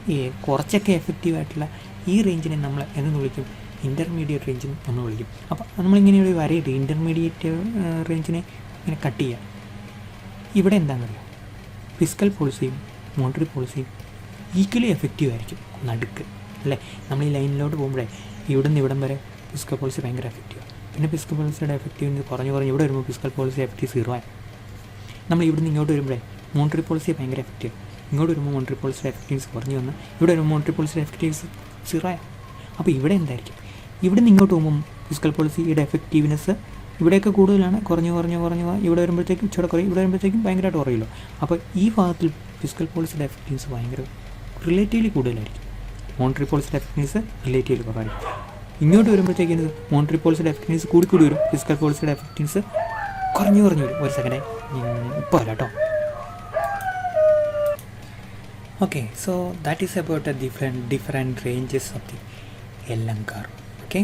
കുറച്ചൊക്കെ എഫക്റ്റീവായിട്ടുള്ള ഈ റേഞ്ചിനെ നമ്മൾ എന്ന് വിളിക്കും ഇൻ്റർമീഡിയറ്റ് റേഞ്ചിന് നമ്മൾ വിളിക്കും. അപ്പോൾ നമ്മളിങ്ങനെ ഒരു വരയിട്ട് ഇൻ്റർമീഡിയറ്റ് റേഞ്ചിനെ ഇങ്ങനെ കട്ട് ചെയ്യുക. ഇവിടെ എന്താണെന്നറിയാം, ഫിസ്ക്കൽ പോളിസിയും മോണിറ്ററി പോളിസിയും ഈക്വലി എഫക്റ്റീവ് ആയിരിക്കും നടുക്ക്, അല്ലേ? നമ്മൾ ഈ ലൈനിലോട്ട് പോകുമ്പോഴേ ഇവിടെ നിന്ന് ഇവിടം വരെ ഫിസ്ക്കൽ പോളിസി ഭയങ്കര എഫക്റ്റീവാണ്. പിന്നെ ഫിസ്ക്കൽ പോളിസിയുടെ എഫക്റ്റീവ് കുറഞ്ഞ് ഇവിടെ വരുമ്പോൾ ഫിസ്ക്കൽ പോളിസി എഫക്റ്റീവ് 0 ആയി. നമ്മൾ ഇവിടെ നിന്ന് ഇങ്ങോട്ട് വരുമ്പോഴേ മോണിറ്ററി പോളിസി ഭയങ്കര എഫക്റ്റീവ്, ഇങ്ങോട്ട് വരുമ്പോൾ മോണിറ്ററി പോളിസിയുടെ എഫക്റ്റീവ്സ് കുറഞ്ഞ് വന്ന് ഇവിടെ വരുമ്പോൾ മോണിറ്ററി പോളിസിയുടെ എഫക്റ്റീവ്സ് 0 ആയി. അപ്പോൾ ഇവിടെ എന്തായിരിക്കും, ഇവിടെ നിന്ന് ഇങ്ങോട്ട് പോകുമ്പം ഫിസ്ക്കൽ പോളിസിയുടെ എഫക്റ്റീവ്നെസ് ഇവിടെയൊക്കെ കൂടുതലാണ്, കുറഞ്ഞ് ഇവിടെ വരുമ്പോഴത്തേക്കും ഇച്ചിരി കുറയും, ഇവിടെ വരുമ്പോഴത്തേക്കും ഭയങ്കരമായിട്ട് കുറയുമല്ലോ. അപ്പോൾ ഈ ഭാഗത്തിൽ ഫിസ്ക്കൽ പോളിസിയുടെ എഫക്റ്റീവ്സ് ഭയങ്കര റിലേറ്റീവ്ലി കൂടുതലായിരിക്കും, മോണിറ്ററി പോളിസിയുടെ എഫക്റ്റീവ്സ് റിലേറ്റീവ്ലി കുറവായിരിക്കും. ഇങ്ങോട്ട് വരുമ്പോഴത്തേക്കും മോണിറ്ററി പോളിസിയുടെ എഫക്റ്റീവ്സ് കൂടി വരും, ഫിസ്ക്കൽ പോളിസിയുടെ എഫക്റ്റീവ്സ് കുറഞ്ഞു വരും. ഒരു സെക്കൻഡേ, ഇപ്പോൾ അല്ല കേട്ടോ. Okay, so that is about the different ranges of the LM curve. Okay,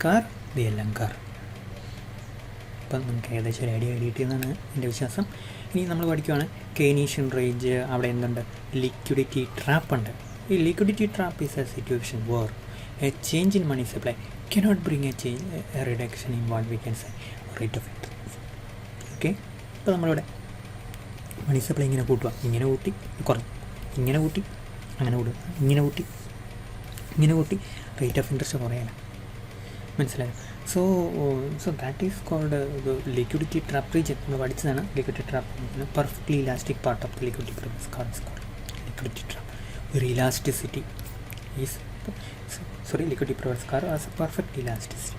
curve, the LM curve. അപ്പം നമുക്ക് ഏകദേശം ഒരു ഐഡിയ കിട്ടിയെന്നാണ് എൻ്റെ വിശ്വാസം. ഇനി നമ്മൾ പഠിക്കുകയാണ് കെയ്നീഷ്യൻ റേഞ്ച്. അവിടെ എന്തുണ്ട്? ലിക്വിഡിറ്റി ട്രാപ്പ് ഉണ്ട്. ഈ liquidity trap is a situation where a change in money supply cannot bring a reduction in what we can say rate of interest. Okay, അപ്പോൾ നമ്മളിവിടെ മണി സപ്ലൈ ഇങ്ങനെ കൂട്ടുക, ഇങ്ങനെ കൂട്ടി കുറഞ്ഞു, ഇങ്ങനെ കൂട്ടി അങ്ങനെ കൂടുക, ഇങ്ങനെ കൂട്ടി റേറ്റ് ഓഫ് ഇൻട്രസ്റ്റ് കുറയാനാണ്. മനസ്സിലായോ? So that is called liquidity trap region. നമ്മൾ പഠിച്ചതാണ് liquidity trap. Perfectly elastic part of the liquidity preference curve is called liquidity trap. ഒരു elasticity is liquidity preference curve as a perfect elasticity.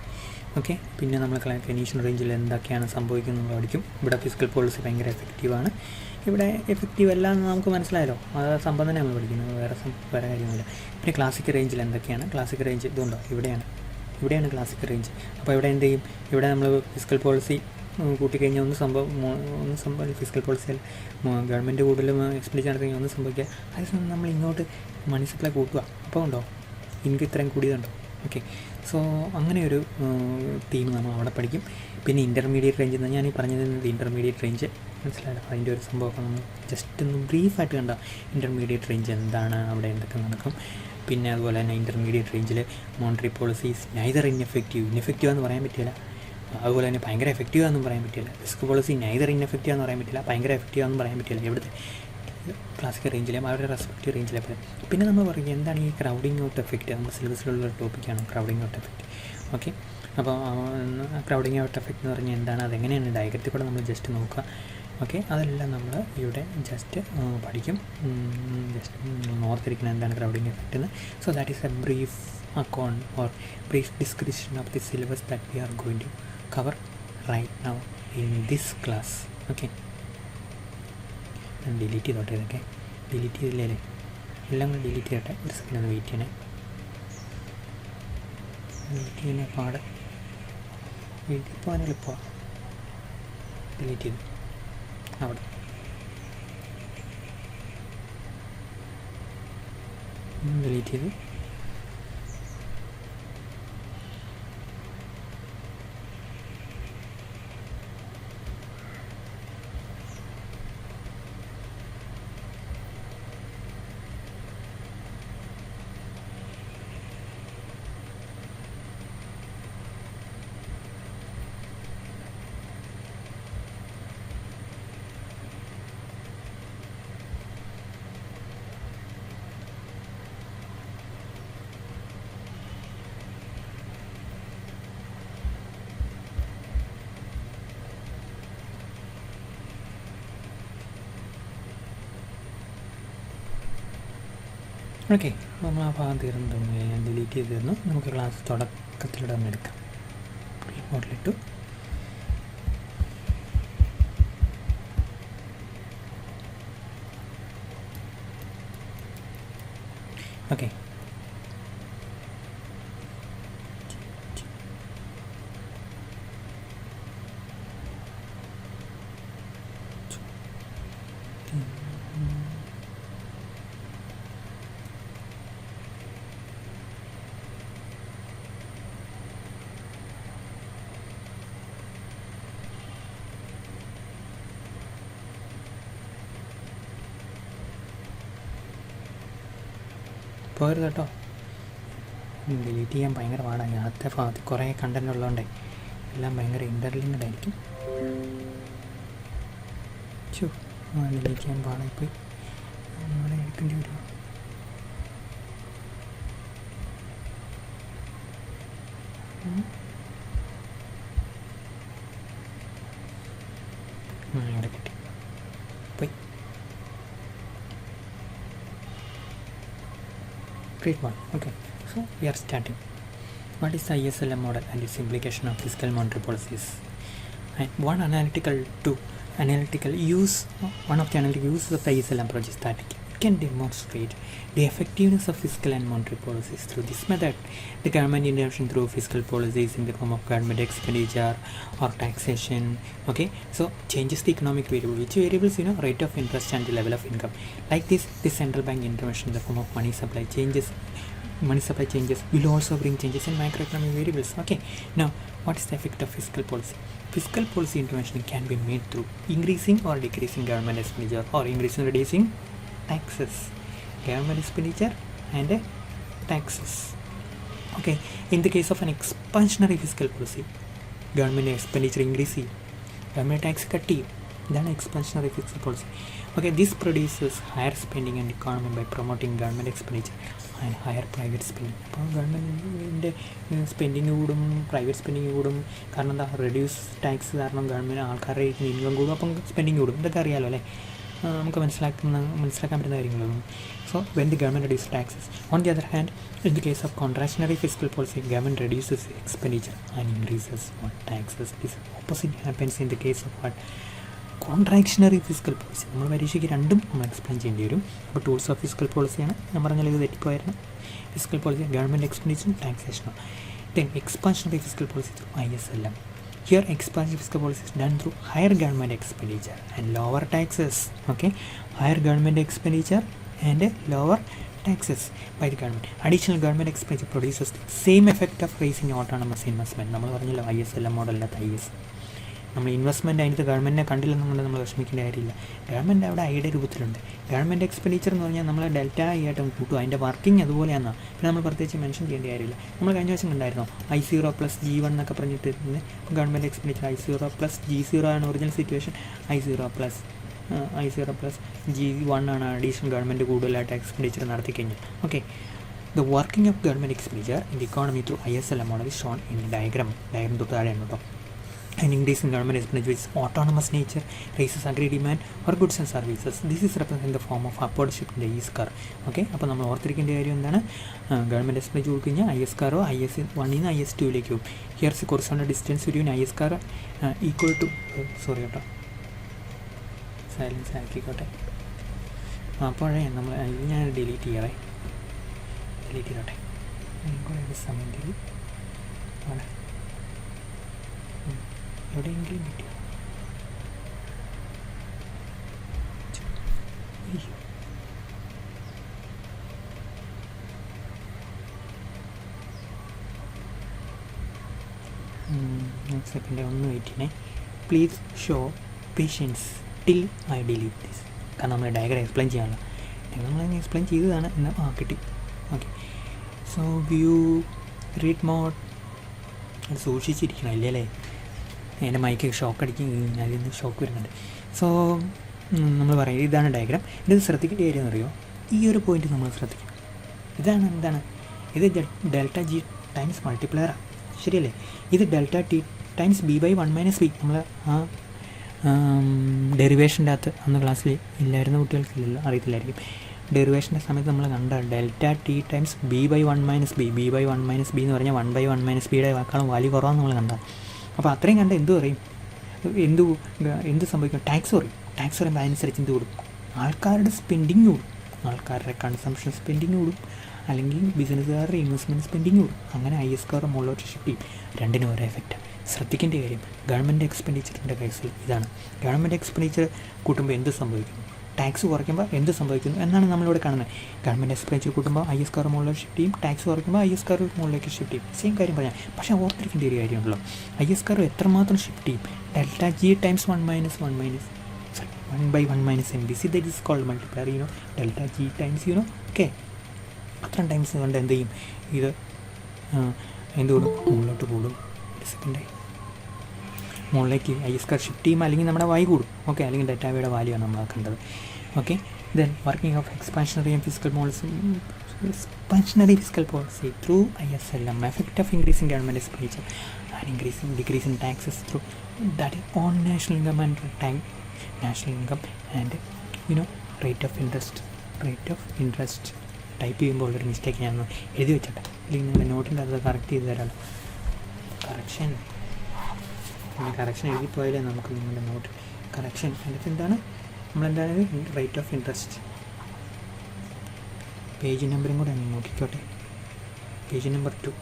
Okay, പിന്നെ നമ്മൾ Keynesian റേഞ്ചിൽ എന്തൊക്കെയാണ് സംഭവിക്കുന്നത് നമ്മൾ പഠിക്കും. ഇവിടെ ഫിസ്ക്കൽ പോളിസി ഭയങ്കര എഫക്റ്റീവാണ്, ഇവിടെ എഫക്റ്റീവ് അല്ല എന്ന് നമുക്ക് മനസ്സിലായല്ലോ. ആ സംഭവം തന്നെ നമ്മൾ പഠിക്കുന്നത്, വേറെ കാര്യമൊന്നുമില്ല. പിന്നെ ക്ലാസിക്കൽ റേഞ്ചിൽ എന്തൊക്കെയാണ്? ക്ലാസിക്കൽ റേഞ്ച് ഇതുണ്ടോ, ഇവിടെയാണ് ക്ലാസിക്കൽ റേഞ്ച്. അപ്പോൾ ഇവിടെ എന്ത് ചെയ്യും? ഇവിടെ നമ്മൾ ഫിസ്ക്കൽ പോളിസി കൂട്ടിക്കഴിഞ്ഞാൽ ഒന്നും സംഭവം ഫിസ്ക്കൽ പോളിസി ഗവൺമെൻറ് കൂടുതലും എക്സ്പെൻഡിച്ചർ നടത്തി കഴിഞ്ഞാൽ ഒന്നും സംഭവിക്കുക. അതേസമയം നമ്മൾ ഇങ്ങോട്ട് മണി സപ്ലൈ കൂട്ടുക, അപ്പോൾ ഉണ്ടോ ഇൻകം ഇത്രയും കൂടിയതുണ്ടോ? ഓക്കെ, സോ അങ്ങനെ ഒരു തീം നമ്മൾ അവിടെ പഠിക്കും. പിന്നെ ഇൻ്റർമീഡിയറ്റ് റേഞ്ച് എന്ന് ഞാൻ ഈ പറഞ്ഞത് ഇൻ്റർമീഡിയറ്റ് റേഞ്ച് മനസ്സിലായല്ലോ. അതിൻ്റെ ഒരു സംഭവമൊക്കെ നമ്മൾ ജസ്റ്റ് ഒന്ന് ബ്രീഫായിട്ട് കണ്ട ഇൻ്റർമീഡിയറ്റ് റേഞ്ച് എന്താണ്, അവിടെ എന്തൊക്കെ നടക്കും. പിന്നെ അതുപോലെ തന്നെ ഇൻ്റർമീഡിയറ്റ് റേഞ്ചിൽ മോണിറ്ററി പോളിസീസ് നൈദർ ഇൻഎഫക്റ്റീവ് എന്ന് പറയാൻ പറ്റില്ല, അതുപോലെ തന്നെ ഭയങ്കര എഫക്റ്റീവാണെന്നും പറയാൻ പറ്റില്ല. ഫിസ്ക്കൽ പോളിസി നൈദർ ഇൻഎഫക്റ്റീവ് എന്ന് പറയാൻ പറ്റില്ല, ഭയങ്കര എഫക്റ്റീവാണെന്നും പറയാൻ പറ്റില്ല. എവിടുത്തെ ക്ലാസിക്കൽ റേഞ്ചിലെ അവരുടെ റെസ്പെക്റ്റീവ് റേഞ്ചിലെ പോലെ. പിന്നെ നമ്മൾ പറയും എന്താണ് ഈ ക്രൗഡിങ് ഔട്ട് എഫക്റ്റ്. നമ്മുടെ സിലബസിലുള്ള ടോപ്പിക്കാണ് ക്രൗഡിങ് ഔട്ട് എഫക്റ്റ്. ഓക്കെ, അപ്പോൾ ക്രൗഡിങ് ഔട്ട് എഫക്റ്റ് എന്ന് പറഞ്ഞാൽ എന്താണ്, അതെങ്ങനെയാണ് ഡയഗ്രത്തിൽ കൂടെ നമ്മൾ ജസ്റ്റ് നോക്കുക. ഓക്കെ, അതെല്ലാം നമ്മൾ ഇവിടെ ജസ്റ്റ് പഠിക്കും. ജസ്റ്റ് ഓർത്തിരിക്കണം എന്താണ് ക്രൗഡിങ് എഫക്റ്റ് എന്ന്. So that is a brief account or brief description of the syllabus that we are going to cover right now in this class. Okay, ഞാൻ ഡിലീറ്റ് ചെയ്തോട്ടെ. ഇതൊക്കെ ഡിലീറ്റ് ചെയ്തില്ലേ, എല്ലാം കൂടെ ഡിലീറ്റ് ചെയ്യട്ടെ. ഒരു സെക്കൻഡ് ഒന്ന് വെയിറ്റ് ചെയ്യണേ. ഡിലീറ്റ് ചെയ്യുന്ന പാട് വീട്ടിൽ പോകാൻ എളുപ്പമാണ്. ഡിലീറ്റ് ചെയ്തു അവിടെ. ഡിലീറ്റ് ചെയ്തു. ഓക്കെ, നമ്മൾ ആ ഭാഗം തീർന്നു തോന്നുന്നു. ഞാൻ ഡിലീറ്റ് ചെയ്ത് തരുന്നു. നമുക്ക് ക്ലാസ് തുടക്കത്തിലൂടെ ഒന്ന് എടുക്കാം. മോഡിലിട്ടു. ഓക്കെ, പോകരുത് കേട്ടോ. ഡിലീറ്റ് ചെയ്യാൻ ഭയങ്കര പാടാണ്. ആദ്യത്തെ ഭാഗത്ത് കുറേ കണ്ടൻറ് ഉള്ളതുകൊണ്ടേ എല്ലാം ഭയങ്കര ഇൻ്റർലിങ്ക്ഡ് ആയിരിക്കും. ഡിലീറ്റ് ചെയ്യാൻ പാടായിപ്പോയി. നമ്മളെ എടുക്കേണ്ടി വരുമോ? ഇവിടെ കിട്ടി പോയി. Great one. Okay, so we are starting. What is the ISLM model and its implication of fiscal monetary policies? And one of the analytical uses of the ISLM approach is that it can demonstrate the effectiveness of fiscal and monetary policies. Through this method, the government intervention through fiscal policies in the form of government expenditure or taxation, okay, so changes the economic variable. Which variables? Rate of interest and the level of income. Like this central bank intervention in the form of money supply changes will also bring changes in macroeconomic variables. Okay, now what is the effect of fiscal policy? Fiscal policy intervention can be made through increasing or decreasing government expenditure or increasing or reducing taxes, government expenditure and taxes. Okay, in the case of an expansionary fiscal policy, government expenditure increase, government tax cut, then expansionary fiscal policy. Okay, this produces higher spending in the economy by promoting government expenditure and higher private spending. അപ്പോൾ ഗവൺമെൻറ്റിൻ്റെ spending കൂടും, private spending കൂടും. കാരണം എന്താ, reduce tax കാരണം government ആൾക്കാരുടെ income കൂടും, അപ്പം സ്പെൻഡിങ് കൂടും. ഇതൊക്കെ അറിയാമല്ലോ അല്ലേ, നമുക്ക് മനസ്സിലാക്കാൻ പറ്റുന്ന കാര്യങ്ങളൊന്നും. So when the government reduce taxes. On the other hand, in the case of contractionary fiscal policy, government reduces expenditure and increases what taxes. This opposite happens in the case of what കോൺട്രാക്ഷണറി physical policy. നമ്മൾ പരീക്ഷയ്ക്ക് രണ്ടും നമ്മൾ explain ചെയ്യേണ്ടി വരും. അപ്പോൾ tools of physical പോളിസിയാണ് ഞാൻ പറഞ്ഞാൽ ഇത് തെറ്റിപ്പോയായിരുന്നു. ഫിസിക്കൽ പോളിസി ഗവൺമെൻറ് എക്സ്പെൻഡിച്ചറും ടാക്സേഷനും. Then expansionary fiscal policy through ISLM. Here expansion fiscal policy is done through higher government expenditure and lower taxes. Okay, higher government expenditure and lower taxes by the government. Additional government expenditure produces the same effect of raising autonomous investment. നമ്മൾ പറഞ്ഞല്ലോ ISLM മോഡലിനകത്ത് IS നമ്മൾ investment അതിനകത്ത് ഗവൺമെൻറ്റിനെ കണ്ടില്ലെന്നുകൊണ്ട് നമ്മൾ വിഷമിക്കേണ്ട കാര്യമില്ല. Government അവിടെ ഐയുടെ രൂപത്തിലുണ്ട്. ഗവൺമെൻറ് എക്സ്പെൻഡിച്ചർ എന്ന് പറഞ്ഞാൽ നമ്മൾ ഡെൽറ്റ ആയിട്ട് കൂട്ടും, അതിൻ്റെ വർക്കിംഗ് അതുപോലെയാണ്. പിന്നെ നമ്മൾ പ്രത്യേകിച്ച് മെൻഷൻ ചെയ്യേണ്ട കാര്യമില്ല. നമ്മൾ കഴിഞ്ഞ ദിവസം കണ്ടായിരുന്നോ I0 + G1 എന്നൊക്കെ പറഞ്ഞിട്ട് ഗവൺമെൻറ് എക്സ്പെൻഡിച്ചർ I0 + G0 ആണ് ഒറിജിനൽ സിറ്റുവേഷൻ. I0 + G1 ആണ് അഡീഷണൽ ഗവൺമെൻറ് കൂടുതലായിട്ട് എക്സ്പെൻഡിച്ചർ നടത്തി കഴിഞ്ഞു. Okay, the working of government expenditure in the economy through ISLM model is shown in the diagram തൊട്ട് താഴെയാണ് കേട്ടോ. An increase in government expenditure with autonomous nature raises agri demand for goods and services. This is represented in the form of upward shift in the IS curve. Okay, അപ്പോൾ നമ്മൾ ഓർത്തിരിക്കേണ്ട കാര്യം എന്താണ്? Government expenditure കൊടുത്തു കഴിഞ്ഞാൽ IS കാറോ IS1 നിന്ന് IS2ലേക്ക് പോകും. Here's horizontal distance between IS curve equal to sorry കേട്ടോ, സൈലൻസ് ആക്കിക്കോട്ടെ. അപ്പോഴേ നമ്മൾ ഞാൻ ഡിലീറ്റ് ചെയ്യണേ, ഡിലീറ്റ് ചെയ്തോട്ടെ. സമയം തരും അവിടെ എവിടെയെങ്കിലും കിട്ടിയോ? സെക്കൻഡ് ഒന്ന് വെയിറ്റ് ചെയ്യണേ. Please show patience till I delete this. കാരണം നമ്മൾ ഡയഗ്രം എക്സ്പ്ലെയിൻ ചെയ്യാനുള്ള നമ്മളതിനെ എക്സ്പ്ലെയിൻ ചെയ്തതാണ്. എന്നാൽ കിട്ടി. Okay, so view read mode അത് സൂക്ഷിച്ചിരിക്കണം ഇല്ലേ അല്ലേ? എൻ്റെ മൈക്ക് ഷോക്ക് അടിക്കും, അതിൽ നിന്ന് ഷോക്ക് വരുന്നുണ്ട്. സോ നമ്മൾ പറയും ഇതാണ് ഡയഗ്രാം. ഇത് ശ്രദ്ധിക്കേണ്ട കാര്യം എന്നറിയോ, ഈ ഒരു പോയിന്റ് നമ്മൾ ശ്രദ്ധിക്കും. ഇതാണ് എന്താണ് ഇത് ഡെൽറ്റ ജി ടൈംസ് മൾട്ടിപ്ലയറാണ്, ശരിയല്ലേ? ഇത് delta T times B/1 - B. നമ്മൾ ആ ഡെറിവേഷൻ്റെ അകത്ത് അന്ന് ക്ലാസ്സിൽ ഇല്ലായിരുന്ന കുട്ടികൾക്കില്ലല്ലോ, അറിയത്തില്ലായിരിക്കും. ഡെറിവേഷൻ്റെ സമയത്ത് നമ്മൾ കണ്ട delta T times B/1 - B. B/1 - B എന്ന് പറഞ്ഞാൽ 1/1 - Bയുടെ വാക്കാളും വാല്യൂ കുറവാന്ന് നമ്മൾ കണ്ട. അപ്പോൾ അത്രയും കണ്ട എന്ത് പറയും, എന്ത് സംഭവിക്കും? ടാക്സ് പറയും. ടാക്സ് പറയുമ്പോൾ അതനുസരിച്ച് എന്ത് കൂടും? ആൾക്കാരുടെ സ്പെൻഡിങ് കൂടും, ആൾക്കാരുടെ കൺസംഷൻ സ്പെൻഡിങ് കൂടും, അല്ലെങ്കിൽ ബിസിനസ്സുകാരുടെ ഇൻവെസ്റ്റ്മെൻറ്റ് സ്പെൻഡിങ് കൂടും. അങ്ങനെ IS കാർ മുകളിലോട്ട് ഷിഫ്റ്റ് ചെയ്യും. രണ്ടിനും ഒരേ എഫക്റ്റ്. ശ്രദ്ധിക്കേണ്ട കാര്യം ഗവൺമെൻറ് എക്സ്പെൻഡിച്ചറിൻ്റെ കേസിൽ ഇതാണ്. ഗവൺമെൻറ് എക്സ്പെൻഡിച്ചർ കൂട്ടുമ്പോൾ എന്ത് സംഭവിക്കുന്നു, ടാക്സ് കുറയ്ക്കുമ്പോൾ എന്ത് സംഭവിക്കുന്നു എന്നാണ് നമ്മളിവിടെ കാണുന്നത്. ഗവൺമെൻറ് എക്സ്പെൻഡിച്ചർ കൂട്ടുമ്പോൾ IS കാർ മുകളിലേക്ക് ഷിഫ്റ്റ് ചെയ്യും, ടാക്സ് കുറയ്ക്കുമ്പോൾ IS കാർ മുകളിലേക്ക് ഷിഫ്റ്റ് ചെയ്യും. സെയിം കാര്യം പറയാം. പക്ഷേ ഓർത്തിരിക്കേണ്ട ഒരു കാര്യമുണ്ടല്ലോ, IS കാർ എത്രമാത്രം ഷിഫ്റ്റ് ചെയ്യും? Delta G times 1/1 - MBC. That is called multiplier. Delta G times okay, അത്രയും ടൈംസ് കൊണ്ട് എന്ത് ചെയ്യും? ഇത് എന്ത് കൂടും? മുകളിലോട്ട് കൂടും. ഒരു സെക്കൻഡായി മുകളിലേക്ക് IS കാർ ഷിഫ്റ്റ് ചെയ്യും, അല്ലെങ്കിൽ നമ്മുടെ വായി കൂടും. ഓക്കെ, അല്ലെങ്കിൽ ഡെറ്റാവയുടെ വാല്യൂ ആണ് നമ്മൾ ആക്കേണ്ടത്. Okay, then working of expansionary and fiscal policy. Expansionary fiscal policy through ISLM, effect of increasing government expenditure and decreasing taxes through that is on national income and rate of interest. Type ചെയ്യുമ്പോൾ ഒരു mistake ഞാൻ എഴുതി വെച്ചോട്ടെ, അല്ലെങ്കിൽ നിങ്ങളുടെ നോട്ടിൻ്റെ അത് correct ചെയ്ത് തരാമല്ലോ. Correction എഴുതിപ്പോയാലേ നമുക്ക് നിങ്ങളുടെ നോട്ട് കറക്ഷൻ അതിനകത്ത് എന്താണ് നമ്മളെന്താണ് റേറ്റ് ഓഫ് ഇൻട്രസ്റ്റ്. പേജ് നമ്പറും കൂടെ നോക്കിക്കോട്ടെ. Page number 2.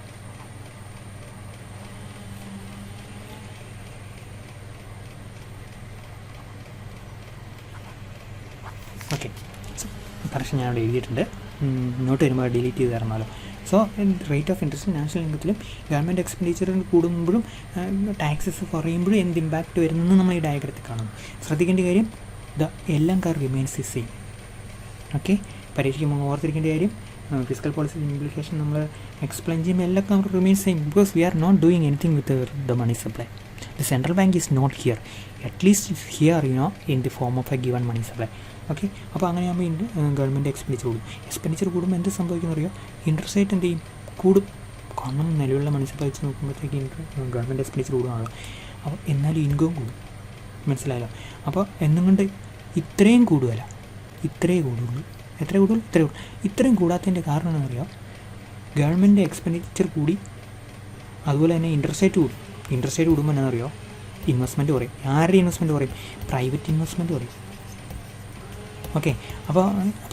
ഓക്കെ, കറക്ഷൻ ഞാൻ അവിടെ എഴുതിയിട്ടുണ്ട്. നോട്ട് വരുമ്പോൾ ഡിലീറ്റ് ചെയ്ത് തരണമല്ലോ. So rate of interest national ഇൻകത്തിലും ഗവൺമെൻറ് എക്സ്പെൻഡിച്ചറിൽ കൂടുമ്പോഴും ടാക്സസ് കുറയുമ്പോഴും എന്ത് ഇമ്പാക്റ്റ് വരുന്നെന്ന് നമ്മൾ ഈ ഡയഗ്രത്തിൽ കാണുന്നു. ശ്രദ്ധിക്കേണ്ട കാര്യം എല്ലാം curve remains the same. Okay, പരീക്ഷയ്ക്ക് ഓർത്തിരിക്കേണ്ട കാര്യം ഫിസിക്കൽ പോളിസി ഇംപ്ലിക്കേഷൻ നമ്മൾ എക്സ്പ്ലെയിൻ ചെയ്യുമ്പോൾ എല്ലാം curve remains same, because we are not doing anything with the money supply. The central bank is not here, at least here in the form of a given money supply. Okay, അപ്പോൾ അങ്ങനെയാകുമ്പോൾ government expenditure കൂടും. Expenditure കൂടുമ്പോൾ എന്ത് സംഭവിക്കുന്നു അറിയോ? Interest rate എന്ത് ചെയ്യും? കൂടും. കാരണം നിലവിലുള്ള മണി സപ്ലൈ വെച്ച് നോക്കുമ്പോഴത്തേക്ക് ഗവൺമെൻറ് എക്സ്പെൻഡിച്ചർ കൂടുകയാണല്ലോ. അപ്പോൾ എന്നാലും ഇൻകം കൂടും. മനസ്സിലായല്ലോ? അപ്പോൾ എന്നും കൊണ്ട് ഇത്രയും കൂടുകയല്ല, ഇത്രയേ കൂടുള്ളൂ. എത്ര കൂടുള്ളൂ? ഇത്രയേ കൂടും. ഇത്രയും കൂടാത്തതിൻ്റെ കാരണം എന്താണെന്നറിയാം? ഗവൺമെൻറ് എക്സ്പെൻഡിച്ചർ കൂടി, അതുപോലെ തന്നെ ഇൻട്രസ്റ്റ് റേറ്റ് കൂടും. ഇൻട്രസ്റ്റ് റേറ്റ് കൂടുമ്പോൾ എന്താണെന്നറിയോ? ഇൻവെസ്റ്റ്മെൻറ്റ് കുറയും. ആരുടെ ഇൻവെസ്റ്റ്മെൻറ്റ് കുറയും? പ്രൈവറ്റ് ഇൻവെസ്റ്റ്മെൻറ്റ് കുറയും. ഓക്കെ, അപ്പോൾ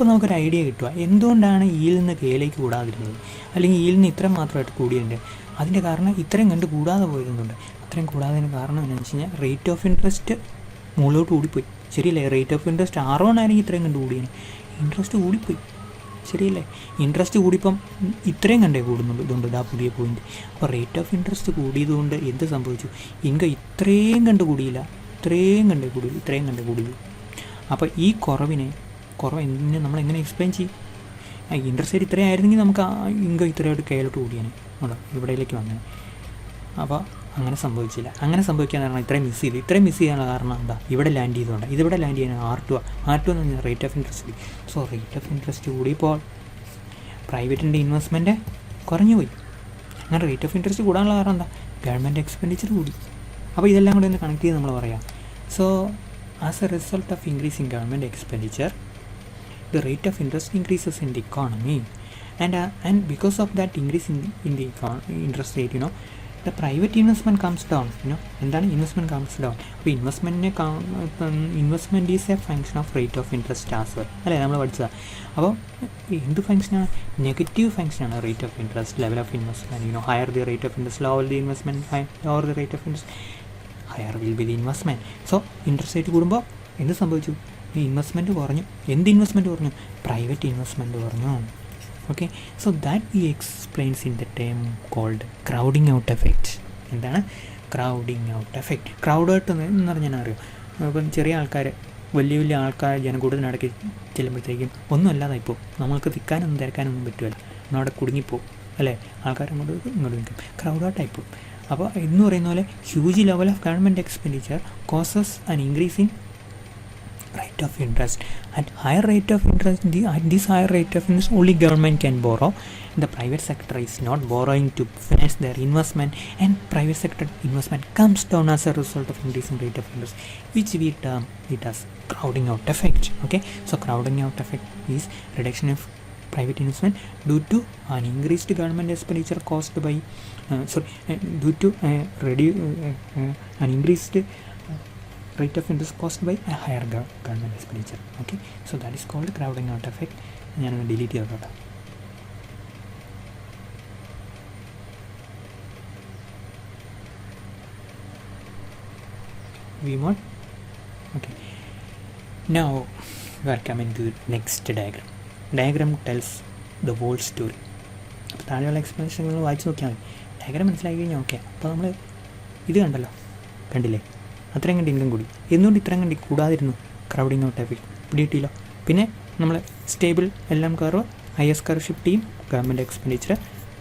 നമുക്കൊരു ഐഡിയ കിട്ടുക എന്തുകൊണ്ടാണ് ഈയിൽ നിന്ന് കെയിലേക്ക് കൂടാതിരുന്നത്, അല്ലെങ്കിൽ ഈയിൽ നിന്ന് ഇത്രയും മാത്രമായിട്ട് കൂടിയതിൻ്റെ അതിൻ്റെ കാരണം ഇത്രയും കണ്ട് കൂടാതെ പോയിരുന്നുണ്ട്. അത്രയും കൂടാതിന് കാരണം എന്താണെന്ന് വെച്ച് കഴിഞ്ഞാൽ റേറ്റ് ഓഫ് ഇൻട്രസ്റ്റ് മുകളിലോട്ട് കൂടിപ്പോയി. ശരിയല്ലേ? റേറ്റ് ഓഫ് ഇൻട്രസ്റ്റ് R1 ആണെങ്കിൽ ഇത്രയും കണ്ട് കൂടിയാണ്, ഇൻട്രസ്റ്റ് കൂടിപ്പോയി. ശരിയല്ലേ? ഇൻട്രസ്റ്റ് കൂടിയപ്പം ഇത്രയും കണ്ടേ കൂടുന്നുള്ളൂ. ഇതുകൊണ്ട് ഇതാ പുതിയ പോയിന്റ്. അപ്പോൾ റേറ്റ് ഓഫ് ഇൻട്രസ്റ്റ് കൂടിയതുകൊണ്ട് എന്ത് സംഭവിച്ചു? ഇൻകം ഇത്രയും കണ്ട് കൂടിയില്ല, ഇത്രയും കണ്ടേ കൂടിയില്ല, ഇത്രയും കണ്ടേ കൂടിയില്ല. അപ്പോൾ ഈ കുറവ് എന്തിനെ നമ്മൾ എങ്ങനെ എക്സ്പ്ലെയിൻ ചെയ്യും? ഇൻട്രസ്റ്റ് റേറ്റ് ഇത്രയും ആയിരുന്നെങ്കിൽ നമുക്ക് ഇൻകം ഇത്രയായിട്ട് കയ്യിലോട്ട് കൂടിയാണ് ഉണ്ടോ, ഇവിടേക്ക് വന്നത്. അപ്പോൾ അങ്ങനെ സംഭവിച്ചില്ല. അങ്ങനെ സംഭവിക്കാൻ കാരണം ഇത്രയും മിസ് ചെയ്തു. ഇത്രയും മിസ് ചെയ്യാനുള്ള കാരണം എന്താ? ഇവിടെ ലാൻഡ് ചെയ്തുകൊണ്ട്. ഇതിവിടെ ലാൻഡ് ചെയ്യാൻ R2 എന്ന് പറഞ്ഞാൽ rate of interest. So rate of interest കൂടിയപ്പോൾ പ്രൈവറ്റിൻ്റെ ഇൻവെസ്റ്റ്മെൻറ്റ് കുറഞ്ഞു പോയി. അങ്ങനെ റേറ്റ് ഓഫ് ഇൻട്രസ്റ്റ് കൂടാനുള്ള കാരണം എന്താ? ഗവൺമെൻറ് എക്സ്പെൻഡിച്ചർ കൂടി. അപ്പോൾ ഇതെല്ലാം കൂടി ഒന്ന് കണക്ട് ചെയ്ത് നമ്മൾ പറയാം. So as a result of increase in government expenditure, the rate of interest increases in the economy, and because of that increase in the interest rate, the private investment comes down. എന്താണ് investment comes down. അപ്പോൾ investment is a function of rate of interest as well, അല്ലേ നമ്മൾ പഠിച്ചതാണ്. അപ്പോൾ എന്ത് ഫങ്ഷനാണ്? Negative ഫങ്ഷനാണ് rate of interest, level of investment. Higher the rate of interest, lower the investment, lower the rate of interest, higher will be the investment. So interest rate കൂടുമ്പോൾ എന്ത് സംഭവിച്ചു? ഈ ഇൻവെസ്റ്റ്മെൻറ്റ് കുറഞ്ഞു. എന്ത് ഇൻവെസ്റ്റ്മെൻറ്റ് കുറഞ്ഞു? പ്രൈവറ്റ് ഇൻവെസ്റ്റ്മെൻറ്റ് കുറഞ്ഞു. Okay, so that ഈ explains in the term called crowding out effect. എന്താണ് crowding out effect? Crowd out എന്ന് പറഞ്ഞാൽ അറിയാം, ഇപ്പം ചെറിയ ആൾക്കാർ വലിയ വലിയ ആൾക്കാർ ജനക്കൂട്ടത്തിനിടയ്ക്ക് ചെല്ലുമ്പോഴത്തേക്കും ഒന്നും അല്ലാതായിപ്പോൾ നമ്മൾക്ക് തിക്കാനൊന്നും തിരക്കാനൊന്നും പറ്റുമല്ല, നമ്മളവിടെ കുടുങ്ങിപ്പോവും, അല്ലേ? ആൾക്കാരങ്ങോട്ട് ഇങ്ങോട്ട് നിൽക്കും, ക്രൗഡ് ഔട്ടായിപ്പോൾ. അപ്പോൾ എന്ന് പറയുന്ന പോലെ huge level of government expenditure causes an increase in rate of interest. At higher rate of interest, at this higher rate of interest, only government can borrow. The private sector is not borrowing to finance their investment, and private sector investment comes down as a result of increasing rate of interest, which we term it as crowding out effect. Okay, so crowding out effect is reduction of private investment due to an increased government expenditure caused by due to an increased rate of interest caused by a higher government expenditure. Okay, so that is called crowding out effect. ഞാനൊന്ന് delete ചെയ്തോട്ടെ. vmod. Okay, now we are coming to the next diagram. Diagram tells the whole story. അപ്പോൾ താഴെയുള്ള explanation നിങ്ങൾ വായിച്ച് നോക്കിയാൽ മതി. Diagram മനസ്സിലാക്കി കഴിഞ്ഞാൽ ഓക്കെ. അപ്പോൾ നമ്മൾ ഇത് കണ്ടില്ലേ, അത്രയും കണ്ട് ഇൻകം കൂടി. എന്തുകൊണ്ട് ഇത്രയും കണ്ട് കൂടാതിരുന്നു? ക്രൗഡിങ് ഔട്ട് എഫക്റ്റ് പിടിയിട്ടില്ല. പിന്നെ നമ്മൾ സ്റ്റേബിൾ എല്ലാം കർവ് IS കർവ് ഷിഫ്റ്റ് ചെയ്യും ഗവൺമെൻറ് എക്സ്പെൻഡിച്ചർ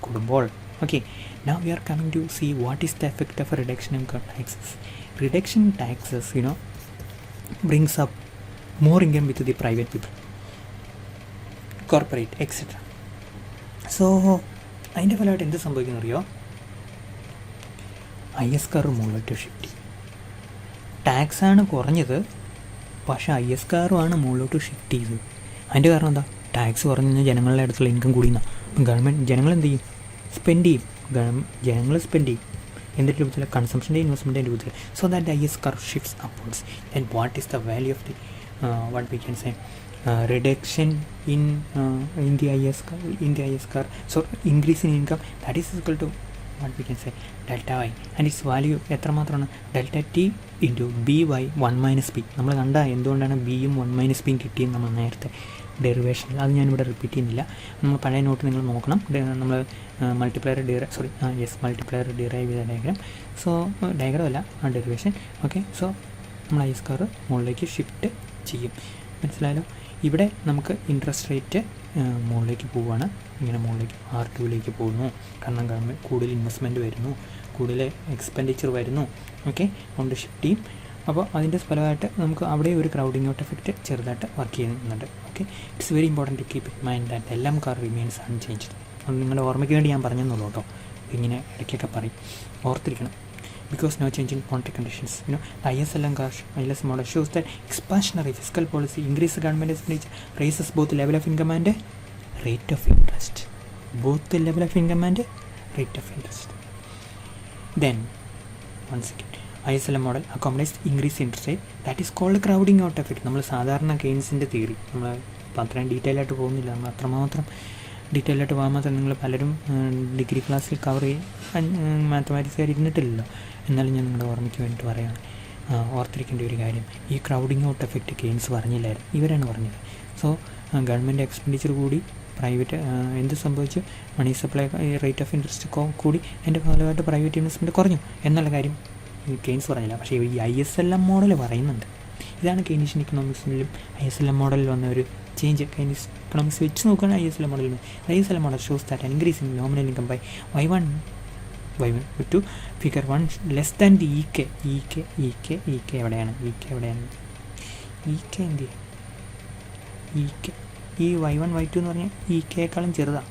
കൂടുമ്പോൾ. Okay, now we are coming to see what is the effect of reduction in taxes. Reduction in taxes brings up more income with the private people, corporate etcetera. So അതിൻ്റെ ഫലമായിട്ട് എന്ത് സംഭവിക്കുന്നു അറിയോ? IS curve മുകളിലോട്ട് shift ചെയ്യും. ടാക്സാണ് കുറഞ്ഞത്, പക്ഷേ IS കർവാണ് മുകളിലോട്ട് ഷിഫ്റ്റ് ചെയ്തത്. അതിൻ്റെ കാരണം എന്താ? ടാക്സ് കുറഞ്ഞു കഴിഞ്ഞാൽ ജനങ്ങളുടെ അടുത്തുള്ള ഇൻകം കൂടിയെന്നാ. ഗവൺമെൻറ് ജനങ്ങൾ എന്ത് ചെയ്യും? സ്പെൻഡ് ചെയ്യും. ജനങ്ങൾ സ്പെൻഡ് ചെയ്യും. എന്തിൻ്റെ രൂപത്തിൽ? കൺസംഷൻ്റെ ഇൻവെസ്റ്റ്മെൻറ്റിൻ്റെ രൂപത്തിൽ. So that IS curve shifts upwards. Then what is the value of the what we can say reduction in the IS curve, so increase in income, that is equal to what we can say delta y, and its value എത്രമാത്രമാണ്? delta t into by 1 minus p. നമ്മൾ കണ്ട എന്തുകൊണ്ടാണ് ബിയും 1 minus പിയും കിട്ടിയെന്ന് നമ്മൾ നേരത്തെ ഡെറിവേഷനിൽ, അത് ഞാനിവിടെ റിപ്പീറ്റ് ചെയ്യുന്നില്ല. നമ്മൾ പഴയ നോട്ട് നിങ്ങൾ നോക്കണം. നമ്മൾ മൾട്ടിപ്ലയർ ഡിറൈവ് ചെയ്ത ഡയഗ്രാം. സോ ഡയഗ്രാം അല്ല, ഡെറിവേഷൻ. ഓക്കെ, സോ നമ്മൾ IS കർവ് മുകളിലേക്ക് ഷിഫ്റ്റ് ചെയ്യും. മനസ്സിലായല്ലോ? ഇവിടെ നമുക്ക് ഇൻട്രസ്റ്റ് റേറ്റ് മുകളിലേക്ക് പോവുകയാണ്. ഇങ്ങനെ മുകളിലേക്ക് R2ലേക്ക് പോകുന്നു. കാരണം ഗവൺമെൻറ് കൂടുതൽ ഇൻവെസ്റ്റ്മെൻറ്റ് വരുന്നു, കൂടുതൽ എക്സ്പെൻഡിച്ചർ വരുന്നു. ഓക്കെ, കൊണ്ട് ഷിഫ്റ്റ് ചെയ്യും. അപ്പോൾ അതിൻ്റെ ഫലമായിട്ട് നമുക്ക് അവിടെ ഒരു ക്രൗഡിങ് ഔട്ട് എഫക്റ്റ് ചെറുതായിട്ട് വർക്ക് ചെയ്യുന്നുണ്ട്. Okay, it's very important to keep in mind that എല്ലാം കാർ റിമെയിൻസ് അൺചേഞ്ച്ഡ്. അത് നിങ്ങളുടെ ഓർമ്മയ്ക്ക് വേണ്ടി ഞാൻ പറഞ്ഞെന്നുള്ളൂ കേട്ടോ. ഇങ്ങനെ ഇടയ്ക്കൊക്കെ പറയും, ഓർത്തിരിക്കണം. Because no change in monetary conditions, the IS model shows that expansionary fiscal policy increases government expenditure, raises both the level of income and rate of interest. Both the level of income and rate of interest. Then, once again, ISLM model accommodates increase interest rate. That is called crowding out effect. നമ്മൾ സാധാരണ കെയ്ൻസിൻ്റെ theory നമ്മൾ അത്രയും detail ആയിട്ട് പോകുന്നില്ല. നമ്മൾ അത്രമാത്രം detail ആയിട്ട് പോകാൻ മാത്രം നിങ്ങൾ പലരും ഡിഗ്രി ക്ലാസ്സിൽ കവർ മാത്തമാറ്റിക്സുകാർ ഇരുന്നിട്ടില്ലല്ലോ. എന്നാലും ഞാൻ നിങ്ങളുടെ ഓർമ്മയ്ക്ക് വേണ്ടിയിട്ട് പറയാം. ഓർത്തിരിക്കേണ്ട ഒരു കാര്യം, ഈ ക്രൗഡിങ് ഔട്ട് എഫക്റ്റ് കെയ്ൻസ് പറഞ്ഞില്ലായിരുന്നു, ഇവരാണ് പറഞ്ഞത്. സോ ഗവൺമെൻറ് എക്സ്പെൻഡിച്ചർ കൂടി, പ്രൈവറ്റ് എന്ത് സംഭവിച്ചു? Money supply rate of interest കൂടി, അതിൻ്റെ ഫലമായിട്ട് പ്രൈവറ്റ് ഇൻവെസ്റ്റ്മെൻറ്റ് കുറഞ്ഞു എന്നുള്ള കാര്യം ഈ കെയ്ൻസ് പറഞ്ഞില്ല. പക്ഷേ ഈ ISLM മോഡൽ പറയുന്നുണ്ട്. ഇതാണ് കെയ്നീഷ്യൻ ഇക്കണോമിക്സിലും ISLM മോഡലിൽ വന്ന ഒരു ചേഞ്ച്. കെയ്നീഷ്യൻ ഇക്കണോമിക്സ് വെച്ച് നോക്കുകയാണെങ്കിൽ ISLM മോഡലിൽ ISLM model shows that an increase in nominal income by y1 to figure 1 less than the EK എവിടെയാണ്? EK എന്ത്? ഈ y1 y2 എന്ന് പറഞ്ഞാൽ EKയേക്കാളും ചെറുതാണ്.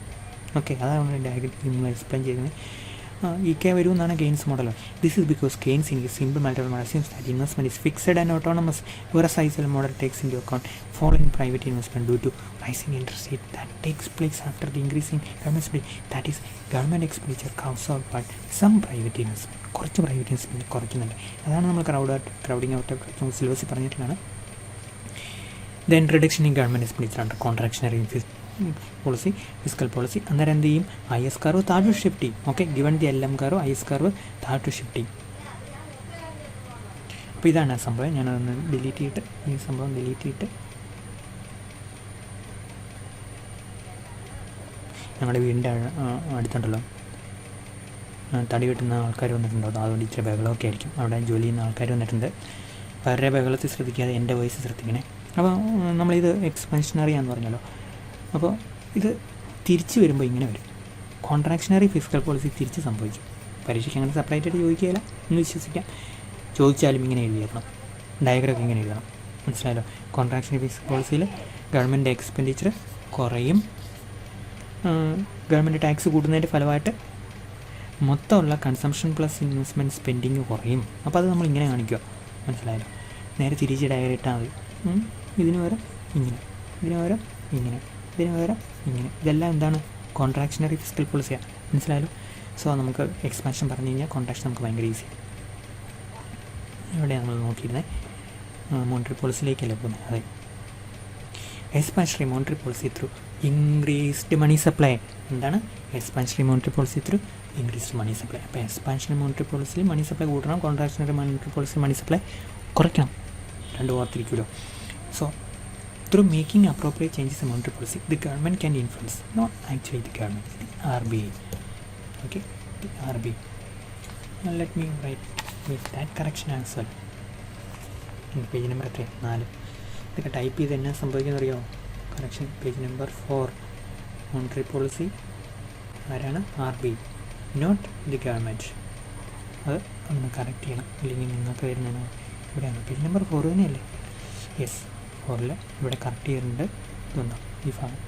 ഓക്കെ, അതാണ് ഡയഗ്രം നമ്മൾ എക്സ്പ്ലെയിൻ ചെയ്യുന്നത്. EK വരുമെന്നാണ് Keynes model. This is because Keynes in simple matter assumes that investment is fixed and autonomous, whereas ISL model takes into account falling private investment due to rising interest rate that takes place after the increasing government spending. That is, government expenditure comes out but some private investment, കുറച്ച് private investment കുറയ്ക്കുന്നുണ്ട്. അതാണ് നമ്മൾ crowding out സിലബസിൽ പറഞ്ഞിട്ടുള്ളതാണ്. Then reduction in government expenditure under contractionary policy, fiscal policy. അന്നേരം എന്ത് ചെയ്യും? IS curve താഴോട്ട് shift ചെയ്യും. Okay, given the LM curve IS curve താഴോട്ട് ഷിഫ്റ്റ് ചെയ്യും. അപ്പോൾ ഇതാണ് ആ സംഭവം. ഞാനതൊന്ന് ഡിലീറ്റ് ചെയ്തിട്ട് ഈ സംഭവം ഡിലീറ്റ് ചെയ്തിട്ട് ഞങ്ങളുടെ വീടിൻ്റെ അടുത്തുണ്ടല്ലോ തടി വെട്ടുന്ന ആൾക്കാർ വന്നിട്ടുണ്ടോ, അതുകൊണ്ട് ഇച്ചിരി ബഹളമൊക്കെ ആയിരിക്കും. അവിടെ ജോലി ചെയ്യുന്ന ആൾക്കാർ വന്നിട്ടുണ്ട്. വേറെ ബഹളത്തിൽ ശ്രദ്ധിക്കാതെ എൻ്റെ വോയിസ് ശ്രദ്ധിക്കണേ. അപ്പോൾ നമ്മളിത് എക്സ്പാൻഷനറി ആണെന്ന് പറഞ്ഞല്ലോ. അപ്പോൾ ഇത് തിരിച്ച് വരുമ്പോൾ ഇങ്ങനെ വരും. കോൺട്രാക്ഷണറി ഫിസിക്കൽ പോളിസി തിരിച്ച് സംഭവിക്കും. പരീക്ഷയ്ക്ക് അങ്ങനെ സെപ്പറേറ്റ് ആയിട്ട് ചോദിക്കുകയില്ല എന്ന് വിശ്വസിക്കാം. ചോദിച്ചാലും ഇങ്ങനെ എഴുതിയേക്കണം, ഡയഗ്രാമൊക്കെ ഇങ്ങനെ എഴുതണം. മനസ്സിലായല്ലോ? കോൺട്രാക്ഷണറി ഫിസിക്കൽ പോളിസിയിൽ ഗവൺമെൻറ് എക്സ്പെൻഡിച്ചർ കുറയും, ഗവൺമെൻറ് ടാക്സ് കൂടുന്നതിൻ്റെ ഫലമായിട്ട് മൊത്തമുള്ള കൺസംഷൻ പ്ലസ് ഇൻവെസ്റ്റ്മെൻറ്റ് സ്പെൻഡിങ് കുറയും. അപ്പോൾ അത് നമ്മൾ ഇങ്ങനെ കാണിക്കുക. മനസ്സിലായല്ലോ? നേരെ തിരിച്ച് ഡയഗ്രം ഇട്ടാൽ മതി. ഇതിന് പകരം ഇങ്ങനെ, ഇതിന് പകരം ഇങ്ങനെ, ഇതിന് പകരം ഇങ്ങനെ. ഇതെല്ലാം എന്താണ്? കോൺട്രാക്ഷണറി ഫിസിക്കൽ പോളിസിയാണ്. മനസ്സിലായാലും? സോ നമുക്ക് എക്സ്പാൻഷൻ പറഞ്ഞു കഴിഞ്ഞാൽ കോൺട്രാക്ഷൻ നമുക്ക് ഭയങ്കര ഈസി. ഇവിടെ നമ്മൾ നോക്കിയിരുന്നത് മോണിറ്ററി പോളിസിയിലേക്കല്ലേ പോകുന്നത്. അതെ, expansionary monetary policy through increased money supply. എന്താണ് expansionary monetary policy through increased money supply? അപ്പോൾ എക്സ്പാൻഷണറി മോണിറ്ററി പോളിസിയിൽ മണി സപ്ലൈ കൂട്ടണം, കോൺട്രാക്ഷണറി മോണിറ്ററി പോളിസിയിൽ മണി സപ്ലൈ കുറയ്ക്കണം. രണ്ടും ഓർത്തിരിക്കുമല്ലോ. So, through making appropriate changes in monetary policy, the government can influence, not actually the government, the RBI. Okay, the RBI. Now let me write with that correction as well. Page number 4 ഇതൊക്കെ type ചെയ്ത് എന്നാ സംഭവിക്കുന്നത് അറിയാമോ? Correction page number 4. Monetary policy ആരാണ്? RBI, not the government. അത് ഒന്ന് correct ചെയ്യണം, ഇല്ലെങ്കിൽ നിങ്ങൾക്ക് വരുന്നതാണ്. ഇവിടെയാണ് പേജ് നമ്പർ 4 തന്നെയല്ലേ? യെസ്, 4 ഇവിടെ കറക്റ്റ് ചെയ്തിട്ടുണ്ട്. ഇതുണ്ടോ ഈ ഭാഗം?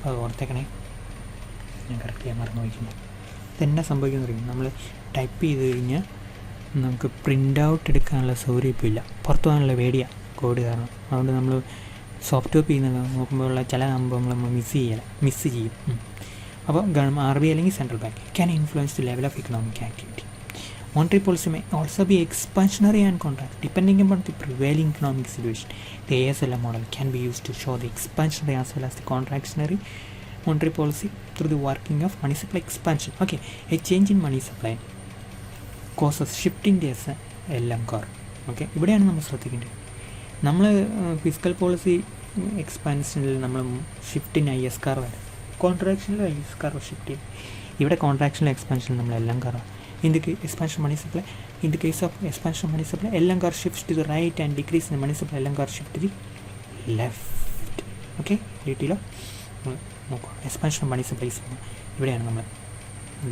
അത് ഓർത്തേക്കണേ, ഞാൻ കറക്റ്റ് ചെയ്യാൻ മറന്നു വയ്ക്കുന്നു. ഇതെന്നാ സംഭവിക്കുന്നത് അറിയും? നമ്മൾ ടൈപ്പ് ചെയ്ത് കഴിഞ്ഞാൽ നമുക്ക് പ്രിൻ്റ് ഔട്ട് എടുക്കാനുള്ള സൗകര്യം ഇപ്പോൾ ഇല്ല. പുറത്തു പോകാനുള്ള പേടിയാണ് കോഡ് കാരണം. അതുകൊണ്ട് നമ്മൾ സോഫ്റ്റ് കോപ്പി ചെയ്യുന്ന നോക്കുമ്പോഴുള്ള ചില സംഭവങ്ങൾ നമ്മൾ മിസ് ചെയ്യും. അപ്പോൾ RBI അല്ലെങ്കിൽ central bank can influence the level of economic activity. Monetary policy may also be expansionary and contractionary depending upon the prevailing economic situation. The ASLM model can be used to show the expansionary as well as the contractionary monetary policy through the working of money supply expansion. Okay, a change in money supply causes shifting the LM curve. Okay, ഇവിടെയാണ് നമ്മൾ ശ്രദ്ധിക്കേണ്ടത്. നമ്മൾ physical policy എക്സ്പാൻഷനിൽ നമ്മൾ shift in IS curve വരും, കോൺട്രാക്ഷനിൽ IS curve shift ചെയ്യും. ഇവിടെ കോൺട്രാക്ഷനിൽ എക്സ്പാൻഷനിൽ നമ്മൾ LM curve. In the expansion money supply, in the case of expansion money supply, LM curve shifts to the right and decrease in the money supply, LM curve shift to the left. Okay, detail നോക്കുക. Expansion മണി supplies ഇവിടെയാണ് നമ്മൾ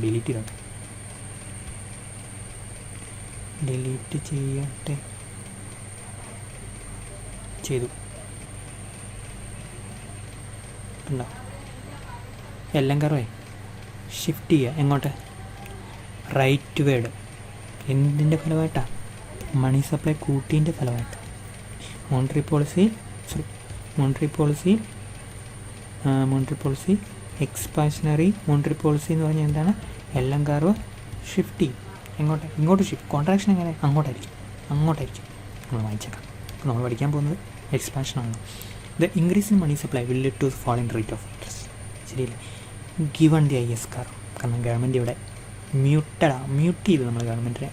delete ചെയ്തത്. Delete ചെയ്യട്ടെ, ചെയ്തു. ഉണ്ടോ? LM curve shift ചെയ്യുക എങ്ങോട്ട്? Rightward. എന്തിൻ്റെ ഫലമായിട്ടാണ്? മണി സപ്ലൈ കൂട്ടിൻ്റെ ഫലമായിട്ട്. Monetary policy expansionary monetary policy എന്ന് പറഞ്ഞാൽ എന്താണ്? LM കർവ് ഷിഫ്റ്റ് ചെയ്യും. എങ്ങോട്ട്? ഇങ്ങോട്ട് ഷിഫ്റ്റ്. കോൺട്രാക്ഷൻ എങ്ങനെ? അങ്ങോട്ടായിരിക്കും. നമ്മൾ വായിച്ചേക്കാം. അപ്പോൾ നമ്മൾ പഠിക്കാൻ പോകുന്നത് എക്സ്പാൻഷനാണ്. The increase in money supply will lead to falling rate of interest. ശരിയല്ലേ? Given the IS curve. കാരണം ഗവൺമെൻറ് ഇവിടെ മ്യൂട്ട് ചെയ്തു നമ്മൾ ഗവൺമെൻറ്റിനെ.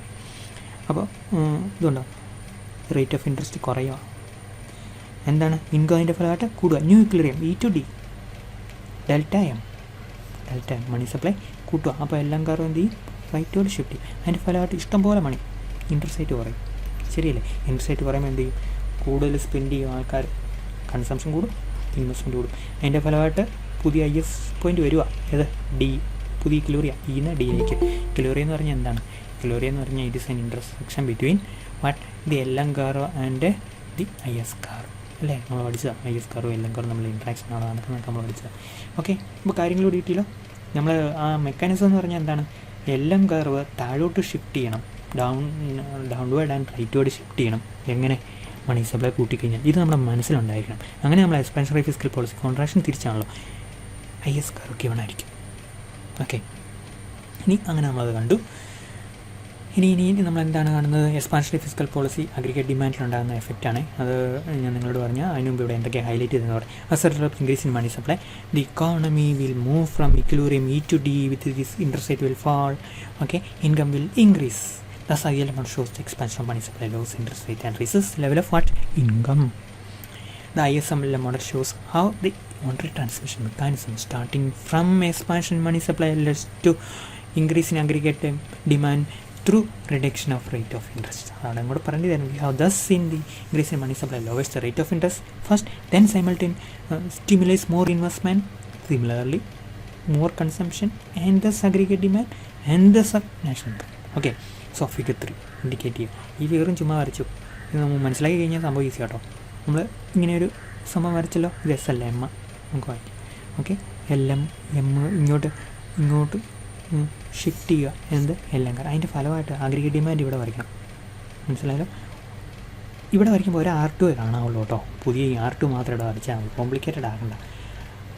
അപ്പോൾ ഇതുണ്ടോ? റേറ്റ് ഓഫ് ഇൻട്രസ്റ്റ് കുറയുക. എന്താണ്? ഇൻകമിൻ്റെ ഫലമായിട്ട് കൂടുക. New equilibrium E/D delta M money supply കൂട്ടുക. അപ്പോൾ LM കർവ് എന്ത് ചെയ്യും? റൈറ്റോട് ഷിഫ്റ്റ് ചെയ്യും. അതിൻ്റെ ഫലമായിട്ട് ഇഷ്ടംപോലെ മണി, ഇൻട്രസ്റ്റ് റേറ്റ് കുറയും. ശരിയല്ലേ? ഇൻട്രസ്റ്റ് റേറ്റ് കുറയുമ്പോൾ എന്ത് ചെയ്യും? കൂടുതൽ സ്പെൻഡ് ചെയ്യും ആൾക്കാർ, കൺസംഷൻ കൂടും, ഇൻവെസ്റ്റ്മെൻറ്റ് കൂടും. അതിൻ്റെ ഫലമായിട്ട് പുതിയ IS പോയിൻ്റ് വരിക. ഏത്? D, പുതിയ ഇക്വിലിബ്രിയം. ഇന്ന് ഡിയിലേക്ക്. ഇക്വിലിബ്രിയം എന്ന് പറഞ്ഞാൽ എന്താണ്? ഇക്വിലിബ്രിയം എന്ന് പറഞ്ഞാൽ it is an intersection between the LM curve and the IS curve. അല്ലേ? നമ്മൾ പഠിച്ചതാണ് IS കർവ് LM കർവ് നമ്മൾ ഇൻട്രാക്ഷൻ ആണ് നമ്മൾ പഠിച്ചത്. ഓക്കെ, ഇപ്പോൾ കാര്യങ്ങൾ കൂടിയിട്ടില്ലോ. നമ്മൾ ആ മെക്കാനിസം എന്ന് പറഞ്ഞാൽ എന്താണ്? എല്ലാം കർവ് താഴോട്ട് ഷിഫ്റ്റ് ചെയ്യണം, ഡൗൺവേർഡ് ആൻഡ് റൈറ്റ്വേർഡ് ഷിഫ്റ്റ് ചെയ്യണം. എങ്ങനെ? മണി സപ്ലൈ കൂട്ടിക്കഴിഞ്ഞാൽ. ഇത് നമ്മുടെ മനസ്സിലുണ്ടായിരിക്കണം. അങ്ങനെ നമ്മൾ എക്സ്പാൻഷണറി ഫിസ്ക്കൽ പോളിസി കോൺട്രാക്ഷൻ തിരിച്ചാണല്ലോ, IS കർവ് ഗിവൺ ആയിരിക്കും. ഓക്കെ, ഇനി അങ്ങനെ നമ്മളത് കണ്ടു. ഇനി നമ്മൾ എന്താണ് കാണുന്നത്? എക്സ്പാൻഷണറി ഫിസ്ക്കൽ പോളിസി അഗ്രിഗേറ്റ് ഡിമാൻഡിലുണ്ടാകുന്ന എഫക്റ്റാണ്. അത് ഞാൻ നിങ്ങളോട് പറഞ്ഞാൽ അതിന് മുമ്പ് ഇവിടെ എന്തൊക്കെ ഹൈലൈറ്റ് ചെയ്തെന്ന് പറയാം. As a result of increase in money supply the economy will move from equilibrium E to D with this interest rate will fall. Okay, income will increase. Thus, ILM shows the expansion of money supply, lowers interest rate and raises level of what? Income. The ISM model shows how the monetary transmission mechanism starting from expansion in money supply leads to increase in aggregate demand through reduction of rate of interest. I'm going to tell you that we have thus seen the increase in money supply lowers the rate of interest first, then simultaneously stimulates more investment, similarly more consumption and thus aggregate demand and thus national income. Okay, so figure 3 indicate ചെയ്യുക. ഈ ഫിഗറും ചുമ്മാ വരച്ചു. ഇത് നമ്മൾ മനസ്സിലാക്കി കഴിഞ്ഞാൽ സംഭവം easy കേട്ടോ. നമ്മൾ ഇങ്ങനെയൊരു സംഭവം വരച്ചല്ലോ, ഇത് S അല്ല M നമുക്ക് വായിക്കാം. ഓക്കെ, LM M ഇങ്ങോട്ട് ഷിഫ്റ്റ് ചെയ്യുക. എന്ത്? എല്ലാം കാരണം അതിൻ്റെ ഫലമായിട്ട് അഗ്രിഗേറ്റ് ഡിമാൻഡ് ഇവിടെ വരയ്ക്കണം. മനസ്സിലായാലോ? ഇവിടെ വരയ്ക്കുമ്പോൾ ഒരു R2 കാണാവുള്ളൂ കേട്ടോ. പുതിയ ഈ R2 മാത്രം ഇവിടെ വരച്ചാൽ മതി, കോംപ്ലിക്കേറ്റഡ് ആകണ്ട.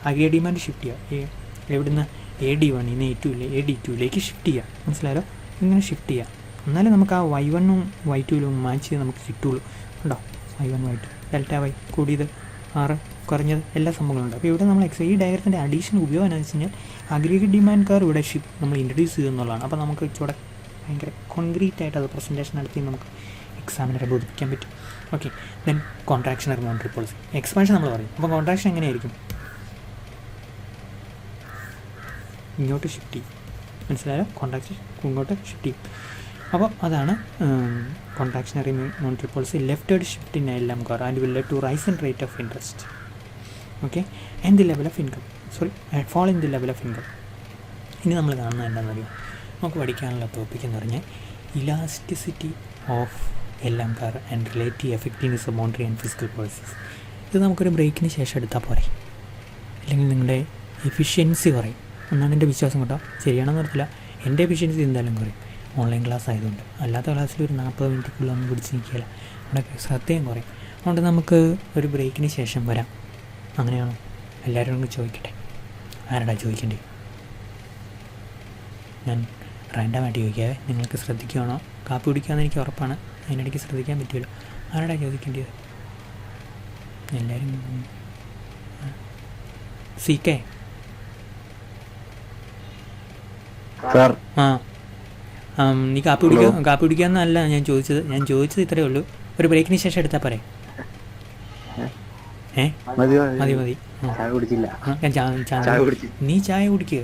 അഗ്രിഗേറ്റ് ഡിമാൻഡ് ഷിഫ്റ്റ് ചെയ്യുക. എവിടുന്ന് AD1 AD2ലേക്ക് ഷിഫ്റ്റ് ചെയ്യുക. മനസ്സിലായാലോ? ഇങ്ങനെ ഷിഫ്റ്റ് ചെയ്യുക. എന്നാലും നമുക്ക് ആ Y1ഉം Y2ലും മാച്ച് ചെയ്ത് നമുക്ക് കിട്ടുള്ളൂ കേട്ടോ. Y1 Y2 ഡെൽറ്റ Y കൂടിയത് 6 കുറഞ്ഞത് എല്ലാ സംഭവങ്ങളുണ്ട്. അപ്പോൾ ഇവിടെ നമ്മൾ ഈ ഡയഗ്രത്തിൻ്റെ അഡീഷൻ ഉപയോഗം എന്ന് വെച്ച് കഴിഞ്ഞാൽ അഗ്രിഗേറ്റ് ഡിമാൻഡ് കാർ ഇവിടെ നമ്മൾ ഇൻട്രൊഡ്യൂസ് ചെയ്തെന്നുള്ളതാണ്. അപ്പോൾ നമുക്ക് ഇവിടെ ഭയങ്കര കോൺക്രീറ്റ് ആയിട്ട് അത് പ്രസൻറ്റേഷൻ നടത്തി നമുക്ക് എക്സാമിനറെ ബോധിപ്പിക്കാൻ പറ്റും. Okay, then കോൺട്രാക്ഷണറി monetary policy. Expansion നമ്മൾ പറയും. അപ്പോൾ കോൺട്രാക്ഷൻ എങ്ങനെയായിരിക്കും? ഇങ്ങോട്ട് ഷിഫ്റ്റ് ചെയ്യും. മനസ്സിലായോ? കോൺട്രാക്ഷൻ ഇങ്ങോട്ട് ഷിഫ്റ്റ് ചെയ്യും. അപ്പോൾ അതാണ് contractionary monetary policy. Left shift in LM curve and will lead to rise in rate of interest. Okay, and the level of income fall in the level of income. ഇനി നമ്മൾ കാണുന്നത് എന്താണെന്ന് അറിയാം? നമുക്ക് പഠിക്കാനുള്ള ടോപ്പിക് എന്ന് പറഞ്ഞാൽ elasticity of LM curve and relative effectiveness of monetary and physical policies. ഇത് നമുക്കൊരു ബ്രേക്കിന് ശേഷം എടുത്താൽ പോരെ, അല്ലെങ്കിൽ നിങ്ങളുടെ എഫിഷ്യൻസി കുറയും എന്നാണ് എൻ്റെ വിശ്വാസം കേട്ടോ. ശരിയാണെന്ന് അറിയത്തില്ല, എൻ്റെ എഫിഷ്യൻസി എന്തായാലും കുറയും ഓൺലൈൻ ക്ലാസ് ആയതുകൊണ്ട്. അല്ലാത്ത ക്ലാസ്സിൽ ഒരു 40 മിനിറ്റുള്ളിൽ ഒന്നും പിടിച്ച് നിൽക്കില്ല, അവിടെ ശ്രദ്ധയും കുറയും. അതുകൊണ്ട് നമുക്ക് ഒരു ബ്രേക്കിന് ശേഷം വരാം. അങ്ങനെയാണോ? എല്ലാവരും ഒന്ന് ചോദിക്കട്ടെ. ആരടാ ചോദിക്കേണ്ടത്? ഞാൻ റാൻഡമായിട്ട് ചോദിക്കാവേ, നിങ്ങൾക്ക് ശ്രദ്ധിക്കുകയാണോ? കാപ്പി കുടിക്കാമെന്ന് എനിക്ക് ഉറപ്പാണ്, അതിനിടയ്ക്ക് ശ്രദ്ധിക്കാൻ പറ്റുമല്ലോ. ആരടാ ചോദിക്കേണ്ടത്? എല്ലാവരും CK. നീ കാപ്പി കുടിക്കാന്നല്ല ഞാൻ ചോദിച്ചത് ഇത്രയേ ഉള്ളൂ. ഒരു ബ്രേക്കിന് ശേഷം എടുത്താൽ പോരെ? മതി. നീ ചായ കുടിക്കുക.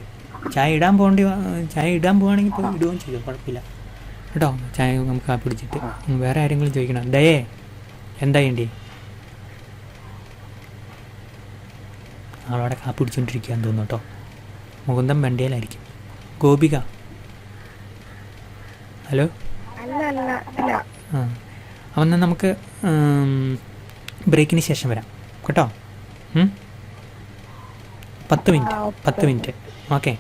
ചായ ഇടാൻ പോവാണെങ്കിൽ ഇപ്പോൾ ഇടുകയും ചെയ്തു, കുഴപ്പമില്ല കേട്ടോ. ചായ നമുക്ക് കാപ്പി കുടിച്ചിട്ട് വേറെ ആരെങ്കിലും ചോദിക്കണം. ദയേ എന്താ ചെയ്യണ്ടേ? ആളവിടെ കാപ്പി കുടിച്ചോണ്ടിരിക്കുകയെന്ന് തോന്നുന്നു കേട്ടോ. മുകുന്ദം വണ്ടിയിലായിരിക്കും. ഗോപിക, ഹലോ. അപ്പം നമുക്ക് ബ്രേക്കിന് ശേഷം വരാം കേട്ടോ. 10 മിനിറ്റ്. ഓക്കെ.